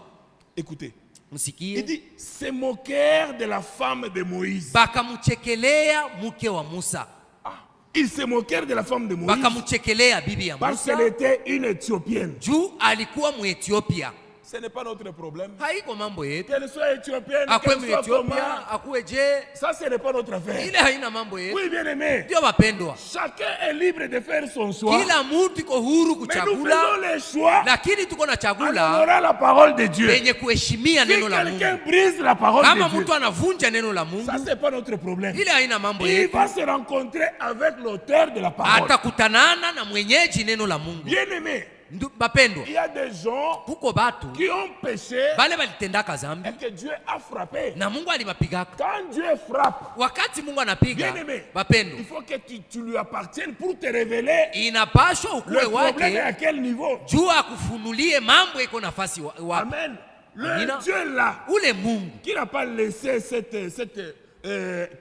Écoutez, il msikie, dit, se moquèrent de la femme de Moïse. bakamchekelea mke wa Musa, Ils se moquèrent de la femme de Moïse bakamchekelea bibi ya parce Musa qu'elle était une Éthiopienne. juu alikuwa Muethiopia. Ce n'est pas notre problème. Haiko mambo yetu, Qu'elle soit éthiopienne, akwe qu'elle soit comment, Muethiopia akuwe je, ça ce n'est pas notre affaire. ile haina mambo yetu. Oui, bien aimé. Ndio wapendwa, Chacun est libre de faire son choix. kila mtu iko huru Mais nous kuchagula, faisons les choix lakini tuko na en chagula honorant la parole de Dieu. yenye kuheshimia Si neno la quelqu'un Mungu. brise la parole Kama de Dieu, mtu anavunja neno la Mungu, ça c'est pas notre problème. ile haina mambo Il yetu, va se rencontrer avec l'auteur de la parole. atakutanana na mwenyeji neno la Mungu. Bien aimé, Bapendwa, il y a des gens kuko batu qui ont péché bale balitendaka zambi et que Dieu a frappé. na Mungu alibapigaka. Quand Dieu frappe, Wakati Mungu anapiga, bien aimé, bapendwa, il faut que tu lui appartiennes pour te révéler inapashwa le ukuwe problème est wake à quel niveau. juu akufunulie mambo iko nafasi wapi. Amen. Le Amina. Dieu là, Ule Mungu qui n'a pas laissé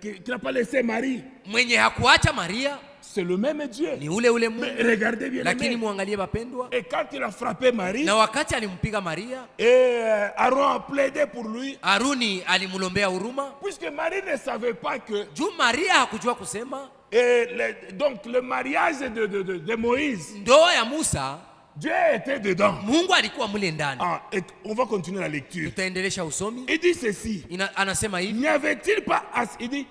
qui n'a pas laissé Marie, mwenye hakuacha Maria c'est le même Dieu. ni ule Mais Mungu. regardez bien Lakini aimé. muangalie bapendwa, Et quand il a frappé Marie, na wakati alimpiga Maria, et Aaron a plaidé pour lui, Haruni alimulombea huruma puisque Marie ne savait pas que juu Maria hakujua kusema. donc le mariage de Moïse, Ndoa ya Musa Dieu était dedans. Mungu alikuwa mule ndani. Ah, et on va continuer la lecture. Tutaendelesha usomi. Il dit ceci. Anasema hivi, N'y avait-il pas il dit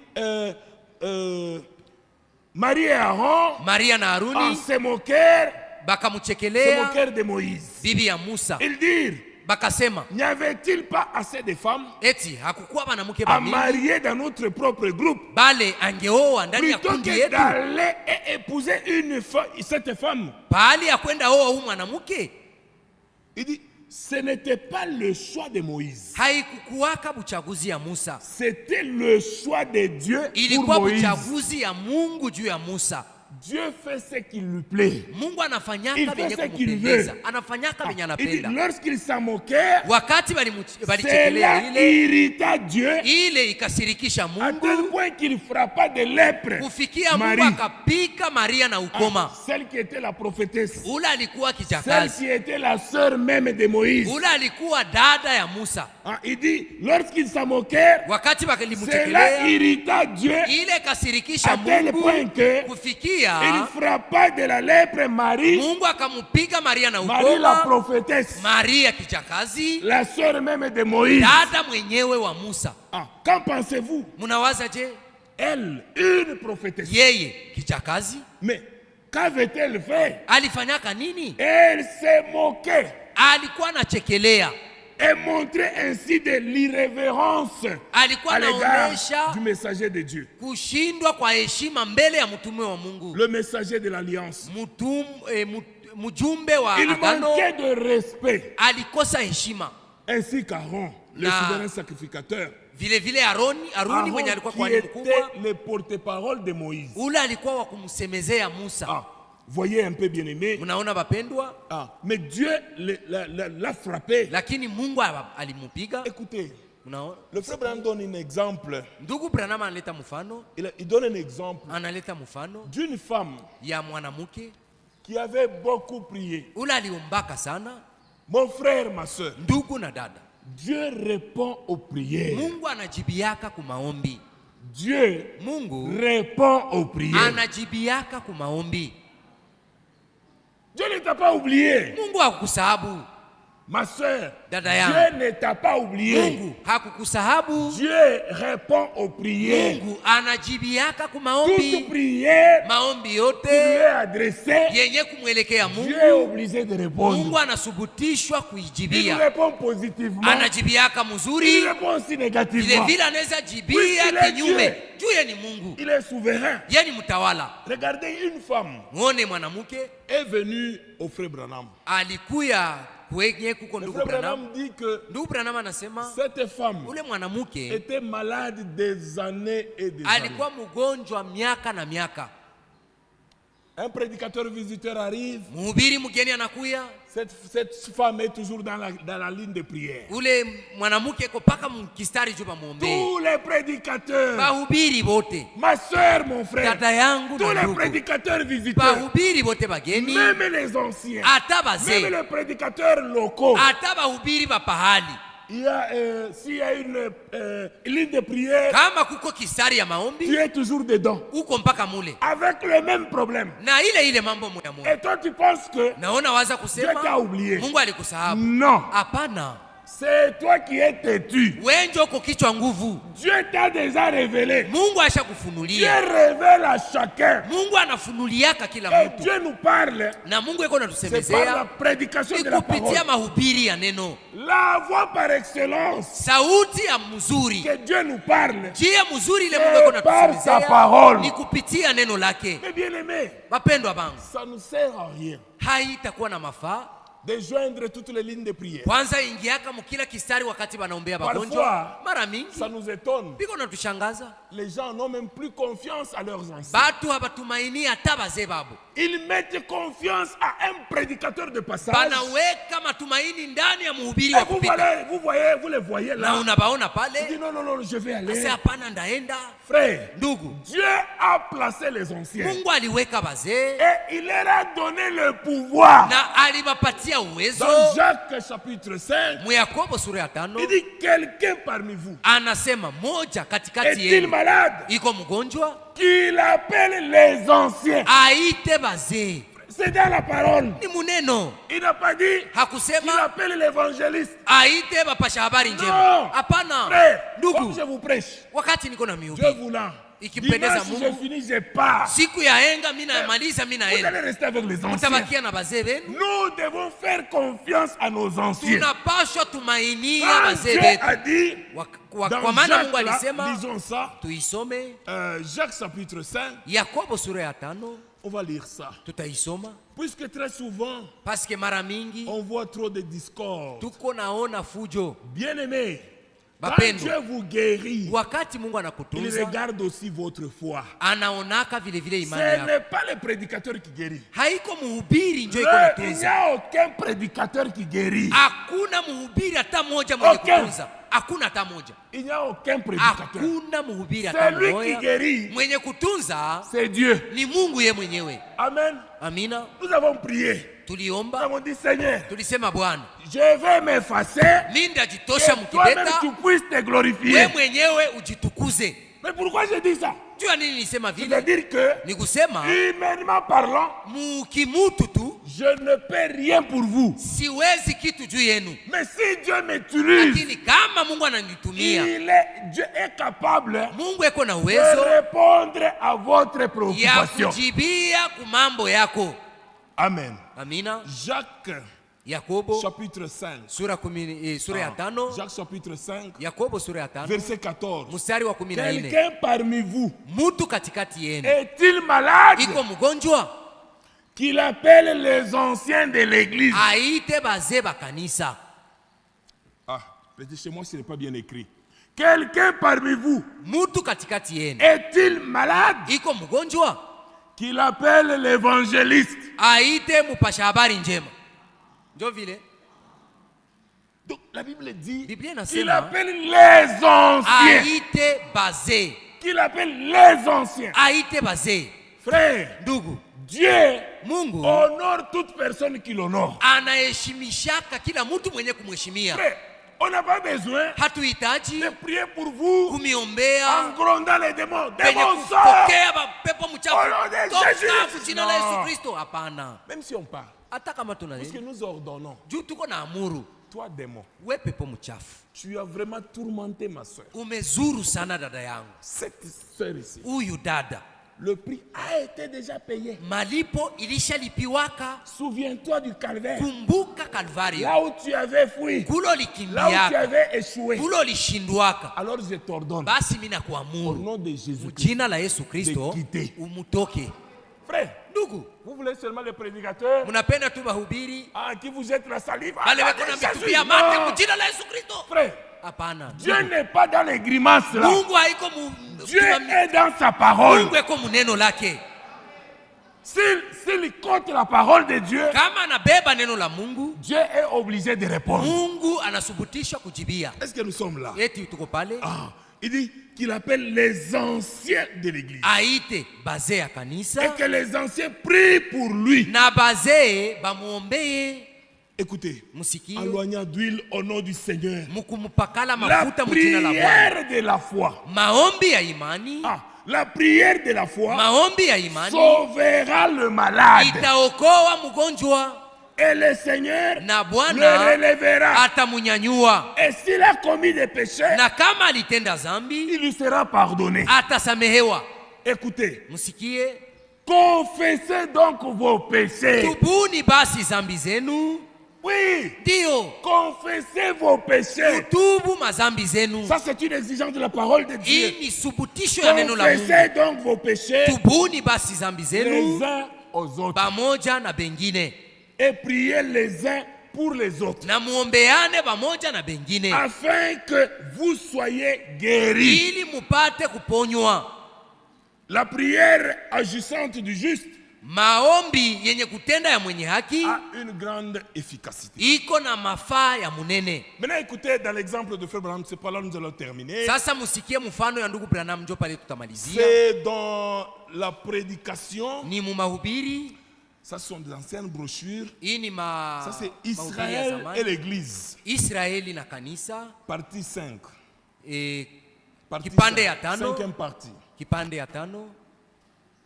Marie et Aaron Maria na Haruni se moquèrent bakamchekelea de Moïse. bibi ya Musa, Ils dirent, bakasema n'y avait-il pas assez de femmes eti hakukuwa banamuke à bamingi marier dans notre propre groupe bale angeoa ndani ya plutôt kundi que yetu d'aller et épouser cette femme? pahali ya kwenda oa huyu mwanamke? Il dit, ce n'était pas le choix de Moïse. Haikukuwaka buchaguzi ya Musa, C'était le choix de Dieu pour ilikuwa Moïse. buchaguzi ya Mungu juu ya Musa. Dieu fait ce qui lui plaît. Mungu Il anafanyaka fait venye ce qu'il kumpendeza, veut. anafanyaka venye Il dit, anapenda. lorsqu'il s'en moquait, Wakati cela balichekelea ile irrita Dieu ile ikasirikisha à tel Mungu point qu'il frappa de lèpre kufikia Mungu Marie, akapika Maria na ukoma. celle qui était la prophétesse, Ule alikuwa celle kijakazi, qui était la sœur même de Moïse. ule alikuwa dada ya Musa. Il dit, lorsqu'il s'en moquait, Wakati cela bakalimuchekelea irrita Dieu ile kasirikisha à tel Mungu point que il kufikia frappa de la lèpre Marie, Mungu akamupiga Maria na Marie la ukoma. prophétesse, Maria kijakazi, la sœur même de Moïse. dada mwenyewe wa Musa. Qu'en pensez-vous? Munawaza je, Elle, une prophétesse. yeye kijakazi Mais qu'avait-elle fait? alifanyaka nini? Elle s'est moquée Alikuwa anachekelea, et montrait ainsi de l'irrévérence alikuwa à l'égard anaonyesha du messager de Dieu, kushindwa kwa heshima mbele ya mtume wa Mungu, le messager de l'alliance. mjumbe wa Il agano. manquait de respect, Alikosa heshima. ainsi qu'Aaron, le Na- souverain sacrificateur. Vile vile Aroni Aaron mwenye alikuwa qui kwani était mkubwa, le porte-parole de Moïse. ule alikuwa wa kumsemezea Musa. Voyez un peu bien aimé. Mnaona bapendwa, Mais Dieu l'a frappé. lakini Mungu alimupiga. Écoutez, Unaona, le frère Branham donne un exemple. ndugu Branham analeta mfano, Il donne un exemple analeta mfano d'une femme ya mwanamke qui avait beaucoup prié. ule aliombaka sana. Mon frère, ma soeur, Ndugu na dada, Dieu répond aux prières. Mungu anajibiaka kumaombi. Dieu Mungu répond aux prières. anajibiaka kumaombi. Dieu ne t'a pas oublié. Mungu hakukusahabu Ma soeur, dada yangu, Dieu ne t'a pas oublié. Mungu hakukusahabu. Dieu répond aux prières. Mungu anajibiaka Toute kumaombi. prière Maombi qui lui yote est adressée, yenye kumwelekea Dieu est Mungu, obligé de Mungu répondre. anasubutishwa Il kuijibia. répond positivement. Anajibiaka Il mzuri, répond aussi vile négativement. vile anaweza jibia Puisqu'il est kinyume. Dieu. Juu ye ni Mungu, Il est souverain. ye ni mtawala. Regardez, une femme Muone mwanamke est venue au frère Branham. alikuya kwenye kuko Le ndugu frère Branham. Branham dit que Ndugu Branham anasema cette femme ule mwanamke était malade des années et des années. alikuwa mgonjwa miaka na miaka. Un prédicateur visiteur arrive. Mhubiri mgeni anakuya, Cette femme est toujours dans la ligne de prière. ule mwanamke ko paka mkistari juu bamwombee. Tous les prédicateurs, Bahubiri bote, ma soeur, mon frère, dada yangu tous na les ndugu, prédicateurs visiteurs, bahubiri bote bageni, même les anciens, hata même bazee, les prédicateurs locaux, hata bahubiri ba pahali. il y a, s'il y a une ligne de prière, Kama kuko kistari ya tu maombi, es toujours dedans, uko mpaka mule avec le même problème. na ile mambo moya moya. Et toi, tu penses que Naona waza Dieu t'a kusema oublié. Mungu alikusahabu. Non, Hapana, c'est toi qui es têtu. wenje uko kichwa nguvu. Dieu t'a déjà révélé. Mungu Dieu ashakufunulia. révèle à chacun. Mungu anafunuliaka kila Et mtu, Dieu nous parle, na Mungu iko c'est par la natusemezea prédication de la kupitia parole. mahubiri ya neno, La voix par excellence sauti ya mzuri. que Dieu nous parle. Njia mzuri ile Mungu iko C'est par sa natusemezea parole. ni kupitia neno lake. Mais bien aimé, Wapendwa bangu, ça ne sert à rien haitakuwa na mafaa de joindre toutes les lignes de prière. kwanza ingiaka mukila kistari wakati banaombea bagonjwa. Parfois, Mara mingi ça nous étonne. biko natushangaza, Les gens n'ont même plus confiance à leurs anciens. batu habatumaini hata bazee babo, Ils mettent confiance à un prédicateur de passage. banaweka matumaini ndani ya mhubiri Et wa vous, kupita, vous les voyez na là. unabaona Il pale, dit non, non, non, je vais aller. ase hapana, ndaenda. Frère, Ndugu, Dieu a placé les anciens. Mungu aliweka bazee Et il leur a donné le pouvoir. na alibapatia uwezo. Dans Jacques chapitre 5, Muyakobo sura ya 5 il dit quelqu'un parmi vous anasema moja katikati est-il yenu malade? iko mgonjwa, Qu'il appelle les anciens. aite bazee. C'est dans la parole. Ni muneno, Il n'a pas dit qu'il hakusema appelle l'évangéliste. aite bapasha habari njema. Non. Hapana Frère, comme ndugu, je vous prêche, wakati niko na Dieu mihubiri, voulant, Ikipendeza dimanche Mungu. je finis, je pars. siku ya enga mimi namaliza, mimi Vous allez naenda, rester avec les anciens. mtabakia na bazee benu. Nous devons faire confiance à nos anciens. Tunapaswa tumainia Quand bazee Dieu betu. a dit, Kwa dans maana Jacques, Mungu là, alisema, lisons ça, tuisome Jacques chapitre 5, Yakobo sura ya 5, on va lire ça. tutaisoma Puisque très souvent, paske mara mingi on voit trop de discords. tuko naona fujo. Bien-aimés, Dieu vous guérit, wakati Mungu il anakutunza regarde aussi votre foi. anaonaka vile vile imani Ce yako. n'est pas le prédicateur qui guérit. Haiko mhubiri ndio iko Il n'y natunza. a aucun prédicateur qui guérit. Hakuna mhubiri hata moja mwenye Okay. kutunza. Hakuna hata moja. Il n'y a aucun prédicateur. Hakuna mhubiri hata C'est lui qui mmoja. guérit. Mwenye kutunza C'est Dieu. ni Mungu yeye mwenyewe. Amen. Amina. Nous avons prié. Nous Tuliomba, avons dit, Seigneur, tulisema Bwana, je vais m'effacer. mimi ndajitosha Que toi-même mkibeta, tu puisses te wewe glorifier. mwenyewe ujitukuze. Mais pourquoi je dis ça? Jua nini nisema vile? C'est-à-dire que, Ni kusema humainement parlant, mukimutu tu je ne peux rien pour vous. siwezi kitu juu yenu, Mais si Dieu m'utilise, lakini kama Mungu ananitumia, Dieu est capable Mungu eko na de uwezo répondre à votre ya préoccupation. kujibia kumambo yako. Amen. Amina. Jacques, Yakobo chapitre 5. sura ya 5. Jacques, chapitre 5, Yakobo sura ya 5 verset 14. mstari wa 14. Quelqu'un parmi vous Mutu katikati yenu est-il malade iko mgonjwa? qu'il appelle les anciens de l'église? Aite bazee ba kanisa. Ah, peut-être chez moi, ce n'est pas bien écrit. Quelqu'un parmi vous Mutu katikati yenu est-il malade iko mgonjwa? qu'il appelle l'évangéliste? Aite mupasha habari njema. Ndio vile Donc la Bible dit Biblia qu'il inasema appelle les anciens. aite bazee, Qu'il appelle les anciens. aite bazee. Frère, Ndugu, Dieu Mungu honore toute personne qui l'honore. anaheshimishaka kila mtu mwenye kumheshimia. Frère, on n'a pas besoin Hatuhitaji de prier pour vous en kumiombea grondant les démons. penye Démons sortent. kupokea pepo Oh mchafu non, de toka Jésus. jina la Yesu Non. Kristo. Hapana, Même si on parle, hata kama tuna parce que nous ordonnons, juu tuko na amuru, toi démon, we pepo mchafu, tu as vraiment tourmenté ma soeur. umezuru sana dada yangu. Cette soeur ici, Huyu dada le prix a été déjà payé. malipo ilishalipiwaka. Souviens-toi du calvaire. Kumbuka Kalvario, Là où tu avais fui, kulo là où tu likimbiaka, avais échoué. kulo lishindwaka. Alors je t'ordonne, Basi mimi au nakuamuru nom de Jésus-Christ. jina la Yesu Kristo Dekite. umutoke. Frère, Ndugu, vous voulez seulement les prédicateurs mnapenda tu bahubiri qui vous jettent la salive? wale Ah, wako na Jésus, mitupia mate non. kujina la Yesu Kristo. Frère, Hapana, Dieu n'est pas dans les grimaces là. Mungu haiko Dieu est dans sa parole. Mungu eko muneno lake. S'il compte la parole de Dieu, Kama anabeba neno la Mungu, Dieu est obligé de répondre. Mungu anasubutishwa kujibia. Est-ce que nous sommes là? Eti tuko pale, Ah, il dit qu'il appelle les anciens de l'église. aite bazee ya kanisa Et que les anciens prient pour lui. na bazee bamuombeye. Écoutez, en Musikie loignant d'huile au nom du Seigneur. mukumupakala La mafuta mujina la Bwana. prière de la foi. Maombi ya imani, Ah, la prière de la foi maombi ya imani sauvera le malade. itaokoa mgonjwa Et le Seigneur na le Bwana relèvera. atamunyanyua, Et s'il a commis des péchés, na kama alitenda zambi il lui sera pardonné. atasamehewa. Écoutez, Msikie, confessez donc vos péchés. tubuni basi zambi zenu, Oui, ndio confessez vos péchés. tubu mazambi zenu. Ça, c'est une exigence de la parole de Dieu. Hii ni subutisho ya neno la Mungu. Confessez donc vos péchés Tubuni basi zambi les zenu uns aux autres pamoja na bengine, et priez les uns pour les autres na muombeane pamoja na bengine, afin que vous soyez guéris. ili mupate kuponywa. La prière agissante du juste Maombi yenye kutenda ya mwenye haki a une grande efficacité. iko na mafaa ya munene. Maintenant, écoutez, dans l'exemple de Frère Branham, c'est pas là que nous allons terminer. Sasa musikie mfano ya ndugu Branham, njo pale tutamalizia. C'est dans la prédication. Ni mu mahubiri, Ça, ce sont des anciennes brochures. hii ni Ça, c'est mahubiri ya Israël et zamani. l'Église. Israeli na kanisa, Partie 5. Partie kipande ya 5. tano, Cinquième partie. kipande ya tano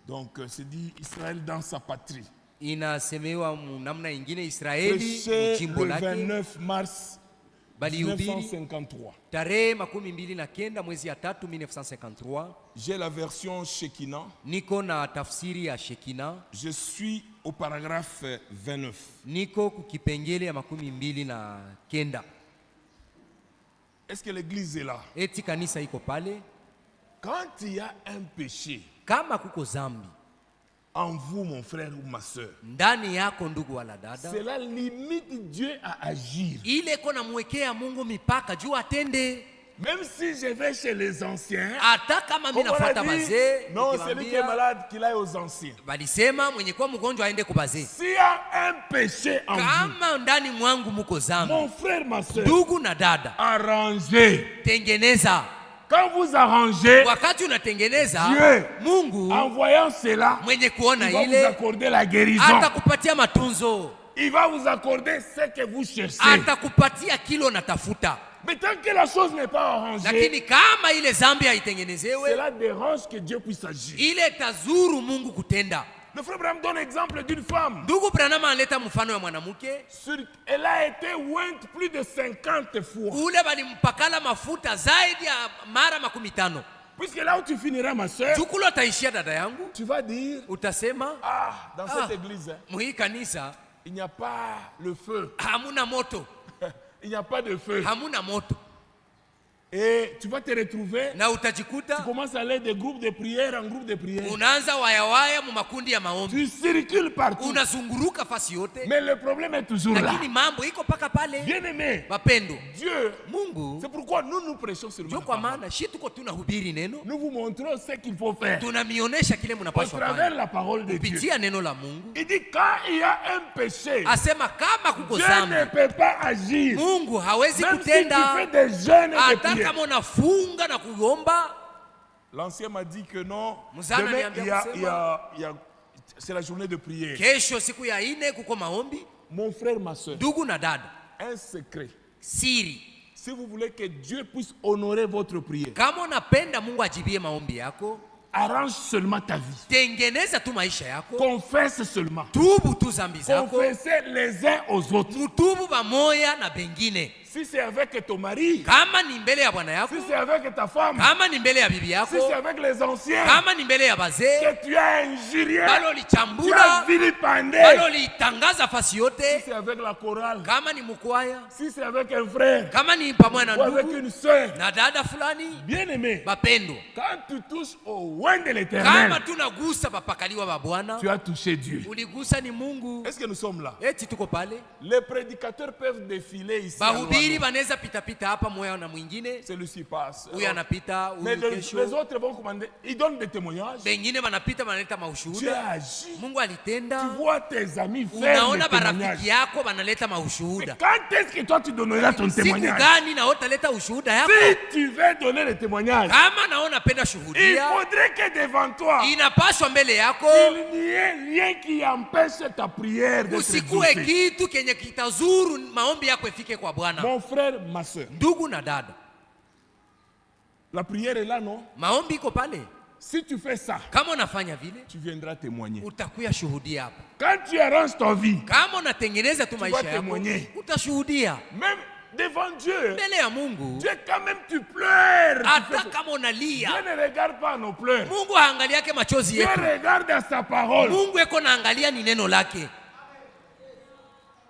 Donc, c'est dit Israël dans sa patrie. inasemewa namna ingine, Israeli Prêché jimbo le lake 29 mars balihubiri 1953. tarehe 29 mwezi ya 3 1953. J'ai la version Shekinah. Niko na tafsiri ya Shekina, Je suis au paragraphe 29. niko kukipengele ya 29. Est-ce que l'église est là? Eti kanisa iko pale. Quand il y a un péché Kama kuko zambi en vous, mon frère ou ma soeur, ndani yako ndugu wala dada, cela limite Dieu à agir. ile iko namwekea Mungu mipaka juu atende. Même si je vais chez les anciens, hata kama mimi comme on a nafuata dit, bazee, non, celui qui est nikiwaambia, malade, qu'il aille aux anciens. balisema mwenye kuwa mgonjwa aende kwa bazee. S'il y a un péché en vous, Kama ndani mwangu muko zambi, mon frère, ma soeur, ndugu na dada, arrangez. tengeneza. Quand vous arrangez, Wakati unatengeneza, Dieu, Mungu en voyant cela, mwenye il kuona va vous ile accorder la guérison. atakupatia matunzo, Il va vous accorder ce que vous cherchez. atakupatia kilo natafuta. Mais tant que la chose n'est pas arrangée, Lakini kama ile zambi haitengenezewe, cela dérange que Dieu puisse agir. ile tazuru Mungu kutenda. Le frère Branham donne l'exemple d'une femme. Ndugu Branham analeta mfano ya mwanamke Elle a été ointe plus de 50 fois. ule balimpakala mafuta zaidi ya mara 15. Puisque là où tu finiras, ma soeur, Jukulo taishia dada yangu, tu vas dire, utasema dans cette église, hein, muhii kanisa il n'y a pas le feu. hamuna moto, Il n'y a pas de feu. hamuna moto. Et tu vas te retrouver, Na tu utajikuta commences à aller de groupe de prière en groupe de prière. unaanza wayawaya mu makundi ya maombi, Tu circules partout. unazunguruka fasi yote, Mais le problème est toujours là. lakini mambo iko paka pale. Bien-aimé, Mapendo, Dieu, Mungu c'est pourquoi nous prêchons sur ndio le kwa maana shi tuko tunahubiri neno, Nous vous montrons ce qu'il faut faire tunamionesha kile à mnapaswa travers fanya la parole de Dieu. kupitia neno la Mungu. Il dit quand il y a un péché, Asema kama kuko Dieu zambi, ne peut pas agir. Mungu hawezi Même si tu kutenda, fais des jeûnes et des hata prières. kama unafunga na kuomba. L'ancien m'a dit que non. Mzana Demain, niambia c'est la journée de prière. Kesho siku ya ine kuko maombi. Mon frère, ma soeur, Ndugu na dada, un secret. siri, Si vous voulez que Dieu puisse honorer votre prière, kama unapenda Mungu ajibie maombi yako, arrange seulement ta vie. tengeneza tu maisha yako, Confesse seulement. tubu tu zambi zako, Confessez les uns aux autres. mutubu bamoya na bengine. Si c'est avec ton mari, Kama ni mbele ya bwana yako, si c'est avec ta femme, kama ni mbele ya bibi si yako, c'est avec les anciens, kama ni mbele ya bazee, que tu as injurié, balo tu as lichambula, vilipendé, balo litangaza fasi si yote, c'est avec la chorale, kama ni mkwaya, si c'est avec un frère kama ni pamoja ou na avec ndugu une soeur, na dada fulani, bien aimé, bapendo, quand tu touches au oin de kama l'éternel, tunagusa papakaliwa ba Bwana, tu as touché Dieu. uligusa ni Mungu. Est-ce que nous sommes là? Eti tuko pale, Les prédicateurs peuvent défiler ici. à bahubiri Luanda. banaweza pitapita hapa moya na mwingine, Celui-ci passe. huyu anapita, Mais huyu les kesho, autres vont commander. Ils donnent des témoignages. bengine banapita banaleta Dieu maushuhuda. a agi. Mungu Tu alitenda. vois tes amis faire Unaona des témoignages. barafiki yako banaleta Mais maushuhuda. quand est-ce que toi tu donneras ton Siku témoignage? gani na utaleta ushuhuda yako? Si tu veux donner le témoignage, Kama naona penda il shuhudia, faudrait que devant toi, inapaswa mbele yako il n'y ait rien qui empêche ta prière d'être usikue exaucée. kitu kenye kitazuru maombi yako ifike kwa Bwana. Mon frère, ma soeur, Ndugu na dada, la prière est là, non? maombi iko pale. Si tu fais ça, Kama unafanya vile, tu viendras témoigner. utakuya shuhudia hapa. Quand tu arranges ta vie, Kama unatengeneza tu maisha vas yako, témoigner. utashuhudia même devant Dieu, mbele ya Mungu. Dieu quand même tu pleures. Tu Hata fais- kama unalia, Dieu ne regarde pas nos pleurs. Mungu haangaliake machozi Dieu yetu. regarde à sa parole. Mungu eko naangalia ni neno lake.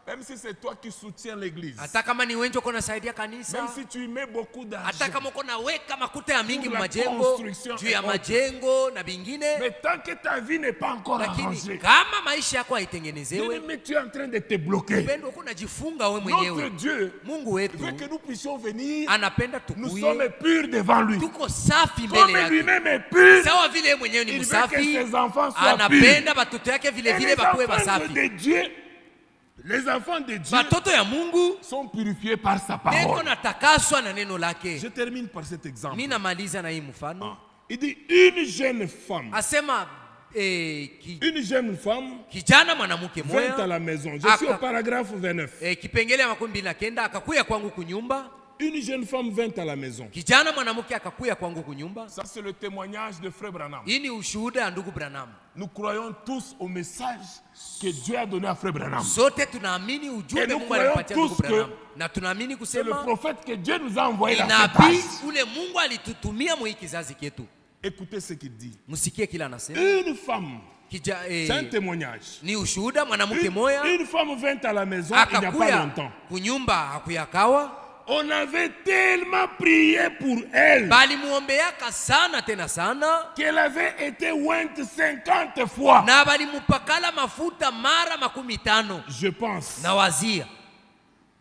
Même si c'est toi qui soutiens l'église. Hata kama ni wengi uko nasaidia Même kanisa, si tu y mets beaucoup d'argent. hata kama uko naweka makuta ya mingi Pour la majengo construction juu ya et autres. majengo na bingine, Mais tant que ta vie n'est pas encore lakini arrangée, kama maisha yako haitengenezewe, mais tu es en train de te bloquer. pendo uko najifunga we Notre mwenyewe. Dieu Mungu wetu veut que nous puissions venir. anapenda Nous tukuye, sommes purs devant lui. tuko safi Comme mbele yake, lui-même est pur, sawa vile yeye mwenyewe ni il veut que msafi. ses enfants soient purs. Anapenda batoto yake vile Et vile les bakuwe enfants basafi. de Dieu, les enfants de Dieu Batoto ya Mungu sont purifiés par sa niko parole. natakaswa na neno lake. Je termine par cet exemple. Mimi namaliza na hii mfano. Il dit une jeune femme. Asema Une jeune femme kijana mwanamke vint à moya la maison. Je suis au paragraphe 29. kipengele ya 29 akakuya kwangu kunyumba. Une jeune femme vint à la maison. Kijana mwanamke akakuya kwangu kunyumba. Ça, c'est le témoignage de Frère Branham. Hii ni ushuhuda ya ndugu Branham. Nous croyons tous au message que Dieu a donné à Frère Branham. Sote tunaamini Et ujumbe nous Mungu croyons alipatia tous ndugu Branham. que Na tunaamini c'est le kusema prophète que Dieu nous a envoyé dans cet inabii âge. ule Mungu alitutumia mu hii kizazi chetu. Écoutez ce qu'il dit. Msikie kila anasema. Une femme, Kija, c'est un témoignage. ni ushuhuda mwanamke moya Une femme vint à la maison il n'y a pas akakuya longtemps. kunyumba hakuyakawa, On avait tellement prié pour elle bali muombeaka sana tena sana, qu'elle avait été ointe 50 fois. na bali mupakala mafuta mara 15. Je pense. Na wazia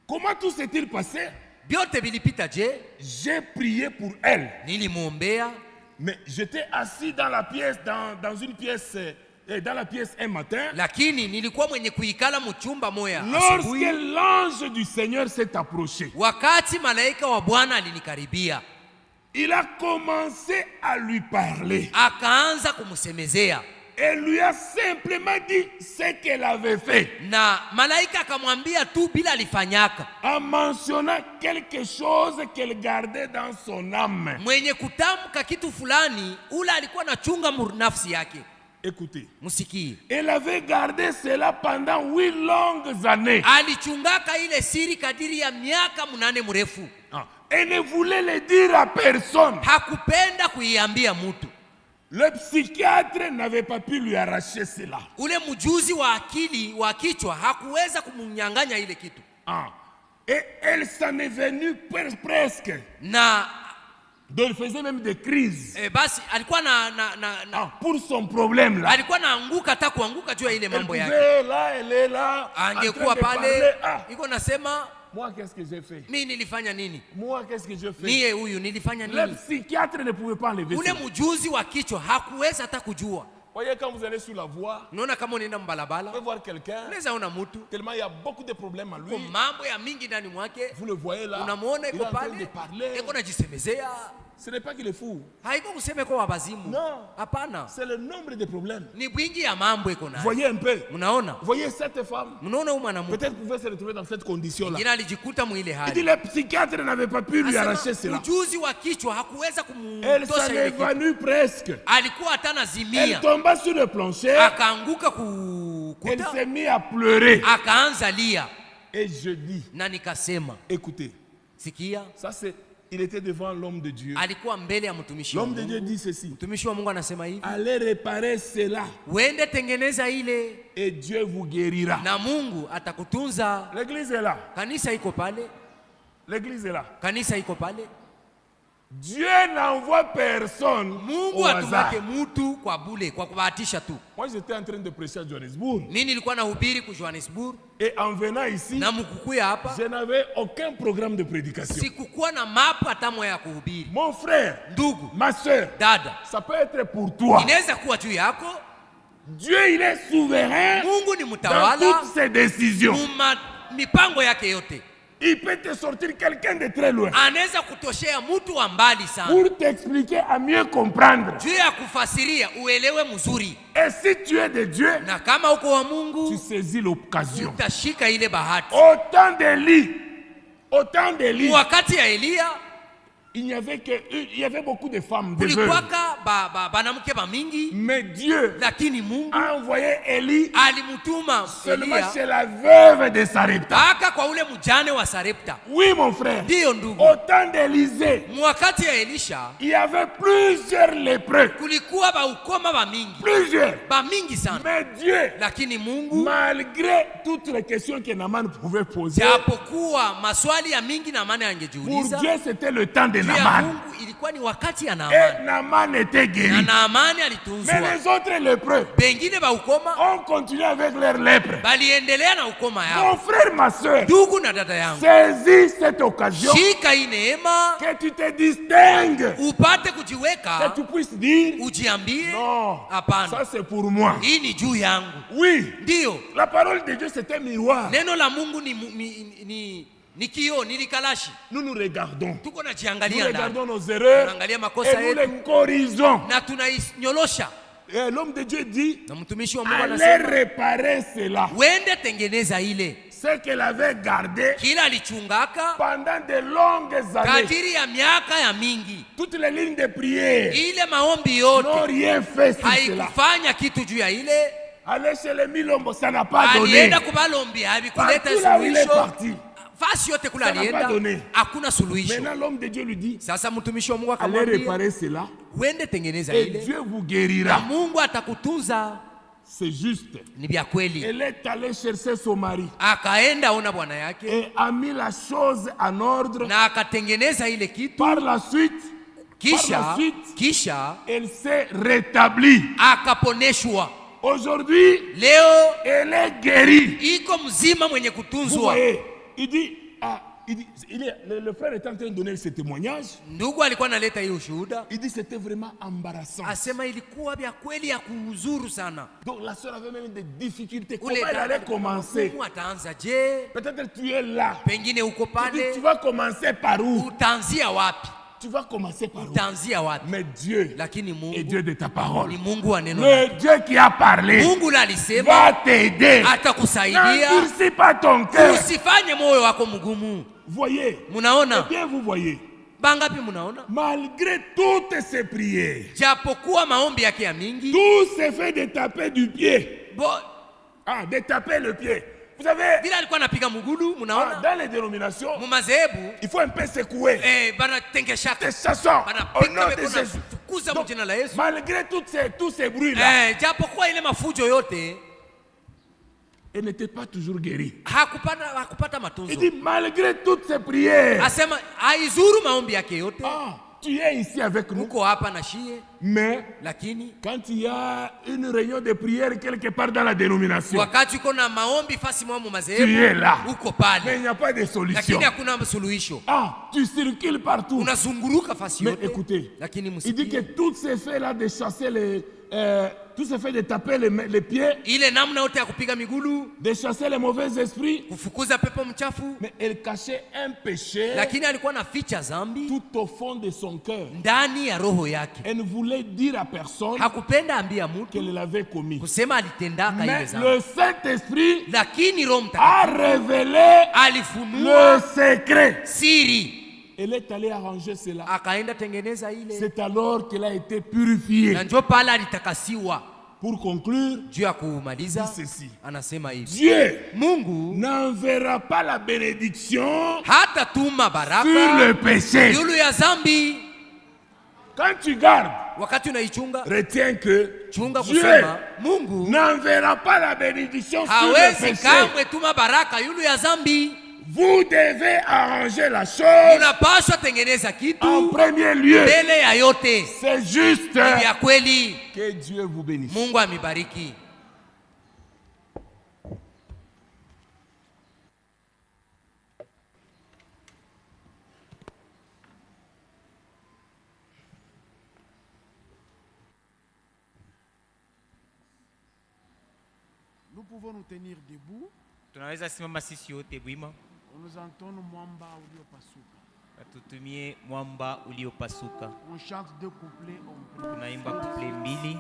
Comment tout s'est-il passé? Vyote vilipita je? J'ai prié pour elle. Nilimwombea. Mais j'étais assis dans la pièce, dans une pièce, dans la pièce un matin. Lakini nilikuwa mwenye kuikala mchumba moya Lorsque asubuhi. l'ange du Seigneur s'est approché, Wakati malaika wa Bwana alinikaribia, il a commencé à lui parler. akaanza kumsemezea. Et lui a simplement dit ce qu'elle avait fait. Na malaika akamwambia tu bila alifanyaka. En mentionnant quelque chose qu'elle gardait dans son âme. Mwenye kutamka kitu fulani, ule alikuwa anachunga nafsi yake. Écoutez. Musikie. Elle avait gardé cela pendant 8 longues années. Alichungaka ile siri kadiri ya miaka 8 mrefu. Elle ne voulait le dire à personne. Hakupenda kuiambia mtu. Le psychiatre n'avait pas pu lui arracher cela. Ule mjuzi wa akili wa kichwa hakuweza kumunyang'anya ile kitu. Et elle s'en est venue presque. Donc il faisait même des crises. Basi alikuwa pour son problème là. Alikuwa naanguka hata kuanguka juu ya ile mambo yake. Elle est là. Angekuwa pale iko nasema, moi qu'est-ce que j'ai fait? Mimi nilifanya nini? Moi qu'est-ce que j'ai fait? Mie huyu nilifanya nini? Le psychiatre ne pouvait pas enlever ule mjuzi wa kichwa hakuweza hata kujua. Voyez, quand vous allez sur la voie, unaona kama unaenda mbalabala, vous pouvez voir quelqu'un, unaweza ona mtu, tellement il y a beaucoup de problèmes en lui. Kwa mambo ya mingi ndani mwake. Vous le voyez là. Unamuona il est iko en train pale, de parler. iko najisemezea. Ce n'est pas qu'il est fou. Haiko kuseme kwa wabazimu. Non. Hapana. C'est le nombre de problèmes. Ni bwingi ya mambo iko nayo. Voyez un peu. Unaona? Voyez cette femme. Unaona huyu mwanamke. Peut-être pouvait se retrouver dans cette condition là. Ingine alijikuta mwile Il hali. dit le psychiatre n'avait pas pu lui arracher cela. Mjuzi wa kichwa hakuweza Elle s'en kumtosha ile est kitu. venue presque. Alikuwa hata Elle nazimia. tomba sur le plancher. Akaanguka Elle kukuta. s'est mise à pleurer. Akaanza lia. Et je dis, Na nikasema, écoutez, sikia, ça c'est, il était devant l'homme de Dieu. alikuwa mbele ya mtumishi wa L'homme de Dieu Mungu. dit ceci. Mtumishi wa Mungu anasema hivi, Allez réparer cela uende tengeneza ile et Dieu vous guérira. na Mungu atakutunza. L'église est là. Kanisa iko pale. L'église est là. Kanisa iko pale. Dieu n'envoie personne Mungu au hasard. atumake mtu kwa bule, kwa kubahatisha tu. Moi j'étais en train de prêcher à Johannesburg. Mimi nilikuwa nahubiri ku Johannesburg Et en venant ici, na mkukuya hapa, je n'avais aucun programme de prédication. sikukuwa na mapu hata moja ya kuhubiri. Mon frère, Ndugu, ma soeur, dada, ça peut être pour toi. inaweza kuwa juu yako. Dieu, il est souverain Mungu ni dans mtawala toutes ses décisions. mipango yake yote. Il peut te sortir quelqu'un de très loin Anaweza kutoshea mtu wa mbali sana pour t'expliquer à mieux comprendre. juu ya kufasiria uelewe mzuri. Et si tu es de Dieu, Na kama uko wa tu Mungu, saisis l'occasion. utashika ile bahati. Autant d'Élie, Wakati ya Elia il y avait beaucoup de femmes, de veuves. kulikuwaka banamke ba mingi, Mais Dieu lakini Mungu a envoyé Élie alimutuma seulement Elia chez la veuve de Sarepta. aka kwa ule mjane wa Sarepta. Oui, mon frère. Ndiyo ndugu, Au temps d'Élisée, wakati ya Elisha il y avait plusieurs lépreux. kulikuwa ba ukoma ba mingi, Plusieurs. ba mingi sana, Mais Dieu, lakini Mungu malgré toutes les questions que Naaman pouvait poser, japokuwa maswali ya mingi na maana pour angejiuliza, Dieu, c'était le temps de juu ya Naaman. Mungu ilikuwa ni wakati ya Et Naamani, Naaman était na guéri. Naamani Mais alitunzwa. les autres lépreux Bengine ba ukoma ont continué avec leur lèpre. baliendelea na ukoma Mon yao. frère, ma soeur, Ndugu na dada yangu, saisis cette occasion shika hii neema que tu te distingues, upate que kujiweka, tu puisses dire ujiambie non, hapana, ça c'est pour moi. hii ni juu yangu. Oui, Ndiyo, la parole de Dieu c'est un miroir. neno la Mungu ni kioo, ni likalashi. Nous nous regardons. Tuko Nous najiangalia ndani, regardons nos erreurs tunaangalia makosa et nous les yetu corrigeons. na tunainyolosha. Et l'homme de Dieu dit, Na mtumishi wa Mungu allez anasema réparer cela. wende tengeneza ile Ce qu'elle avait gardé kila alichungaka pendant de longues années. kadiri ya miaka ya mingi. Toutes les lignes de prière Ile maombi n'ont yote rien fait sur cela. haikufanya kitu juu ya ile. Aller chez les Milombo, ça n'a pas donné. Alienda kubalombi havikuleta Partout là où il est suluhisho. parti. Fasi yote kula Ça n'a pas alienda donné. hakuna suluhisho. Maintenant, l'homme de Dieu lui dit, Sasa mtumishi wa Mungu allez akamwambia réparer cela wende tengeneza et ile Dieu vous na guérira. Mungu atakutunza. C'est juste. Ni vya kweli. Elle est allée chercher son mari Akaenda ona bwana yake et a mis la chose en ordre. na akatengeneza ile kitu, Par la suite, kisha elle s'est rétablie. akaponeshwa. Aujourd'hui, Leo elle est guérie. iko mzima mwenye Vous kutunzwa. voyez, il dit, ah, il dit, le frère est en train de donner ce témoignage. Ndugu alikuwa analeta hiyo ushuhuda. Il dit c'était vraiment embarrassant. Asema ilikuwa vya kweli ya kuhuzuru sana. Donc la sœur avait même des difficultés. Comment elle allait commencer? Peut-être tu es là. Pengine uko pale. Tu vas commencer par où? Utaanzia wapi? Tu vas commencer par où? Utaanzia wapi? Mais Dieu est Dieu de ta parole. Ni Mungu wa neno. Le Dieu qui a parlé Mungu alisema va t'aider. Atakusaidia. N'endurcis pas ton cœur. Usifanye moyo wako mgumu. Voyez. Munaona? Eh bien vous voyez. Bangapi munaona? Malgré toutes ces prières. Japokuwa maombi yake ya mingi. Tout se fait de taper du pied. De taper le pied. Vous savez, dans les dénominations, il faut un peu secouer. Des chansons au nom de Jésus. Donc, malgré tous ces bruits-là, elle n'était pas toujours guérie. Il dit, malgré toutes ces prières, tu es ici avec nous. Mais quand il y a une réunion de prière quelque part dans la dénomination, tu es là. Mais il n'y a pas de solution. Tu circules partout. Mais écoutez, il dit que tous ces faits-là de chasser tout se fait de taper les pieds, de chasser les mauvais esprits, mais elle cachait un péché tout au fond de son cœur. Elle ne voulait dire à personne qu'elle l'avait commis. Mais le Saint-Esprit a révélé le secret. Elle est allée arranger cela. C'est alors qu'elle a été purifiée. Pour conclure, dit ceci. Dieu n'enverra pas la bénédiction sur le péché. Quand tu gardes, retiens que Dieu n'enverra pas la bénédiction sur le péché. Vous devez arranger la chose en premier lieu. C'est juste que Dieu vous bénisse. Nous pouvons nous tenir debout. Nous entendons Mwamba uliopasuka. On chante deux couplets, tunaimba couplets mbili.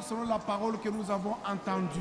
selon la parole que nous avons entendue.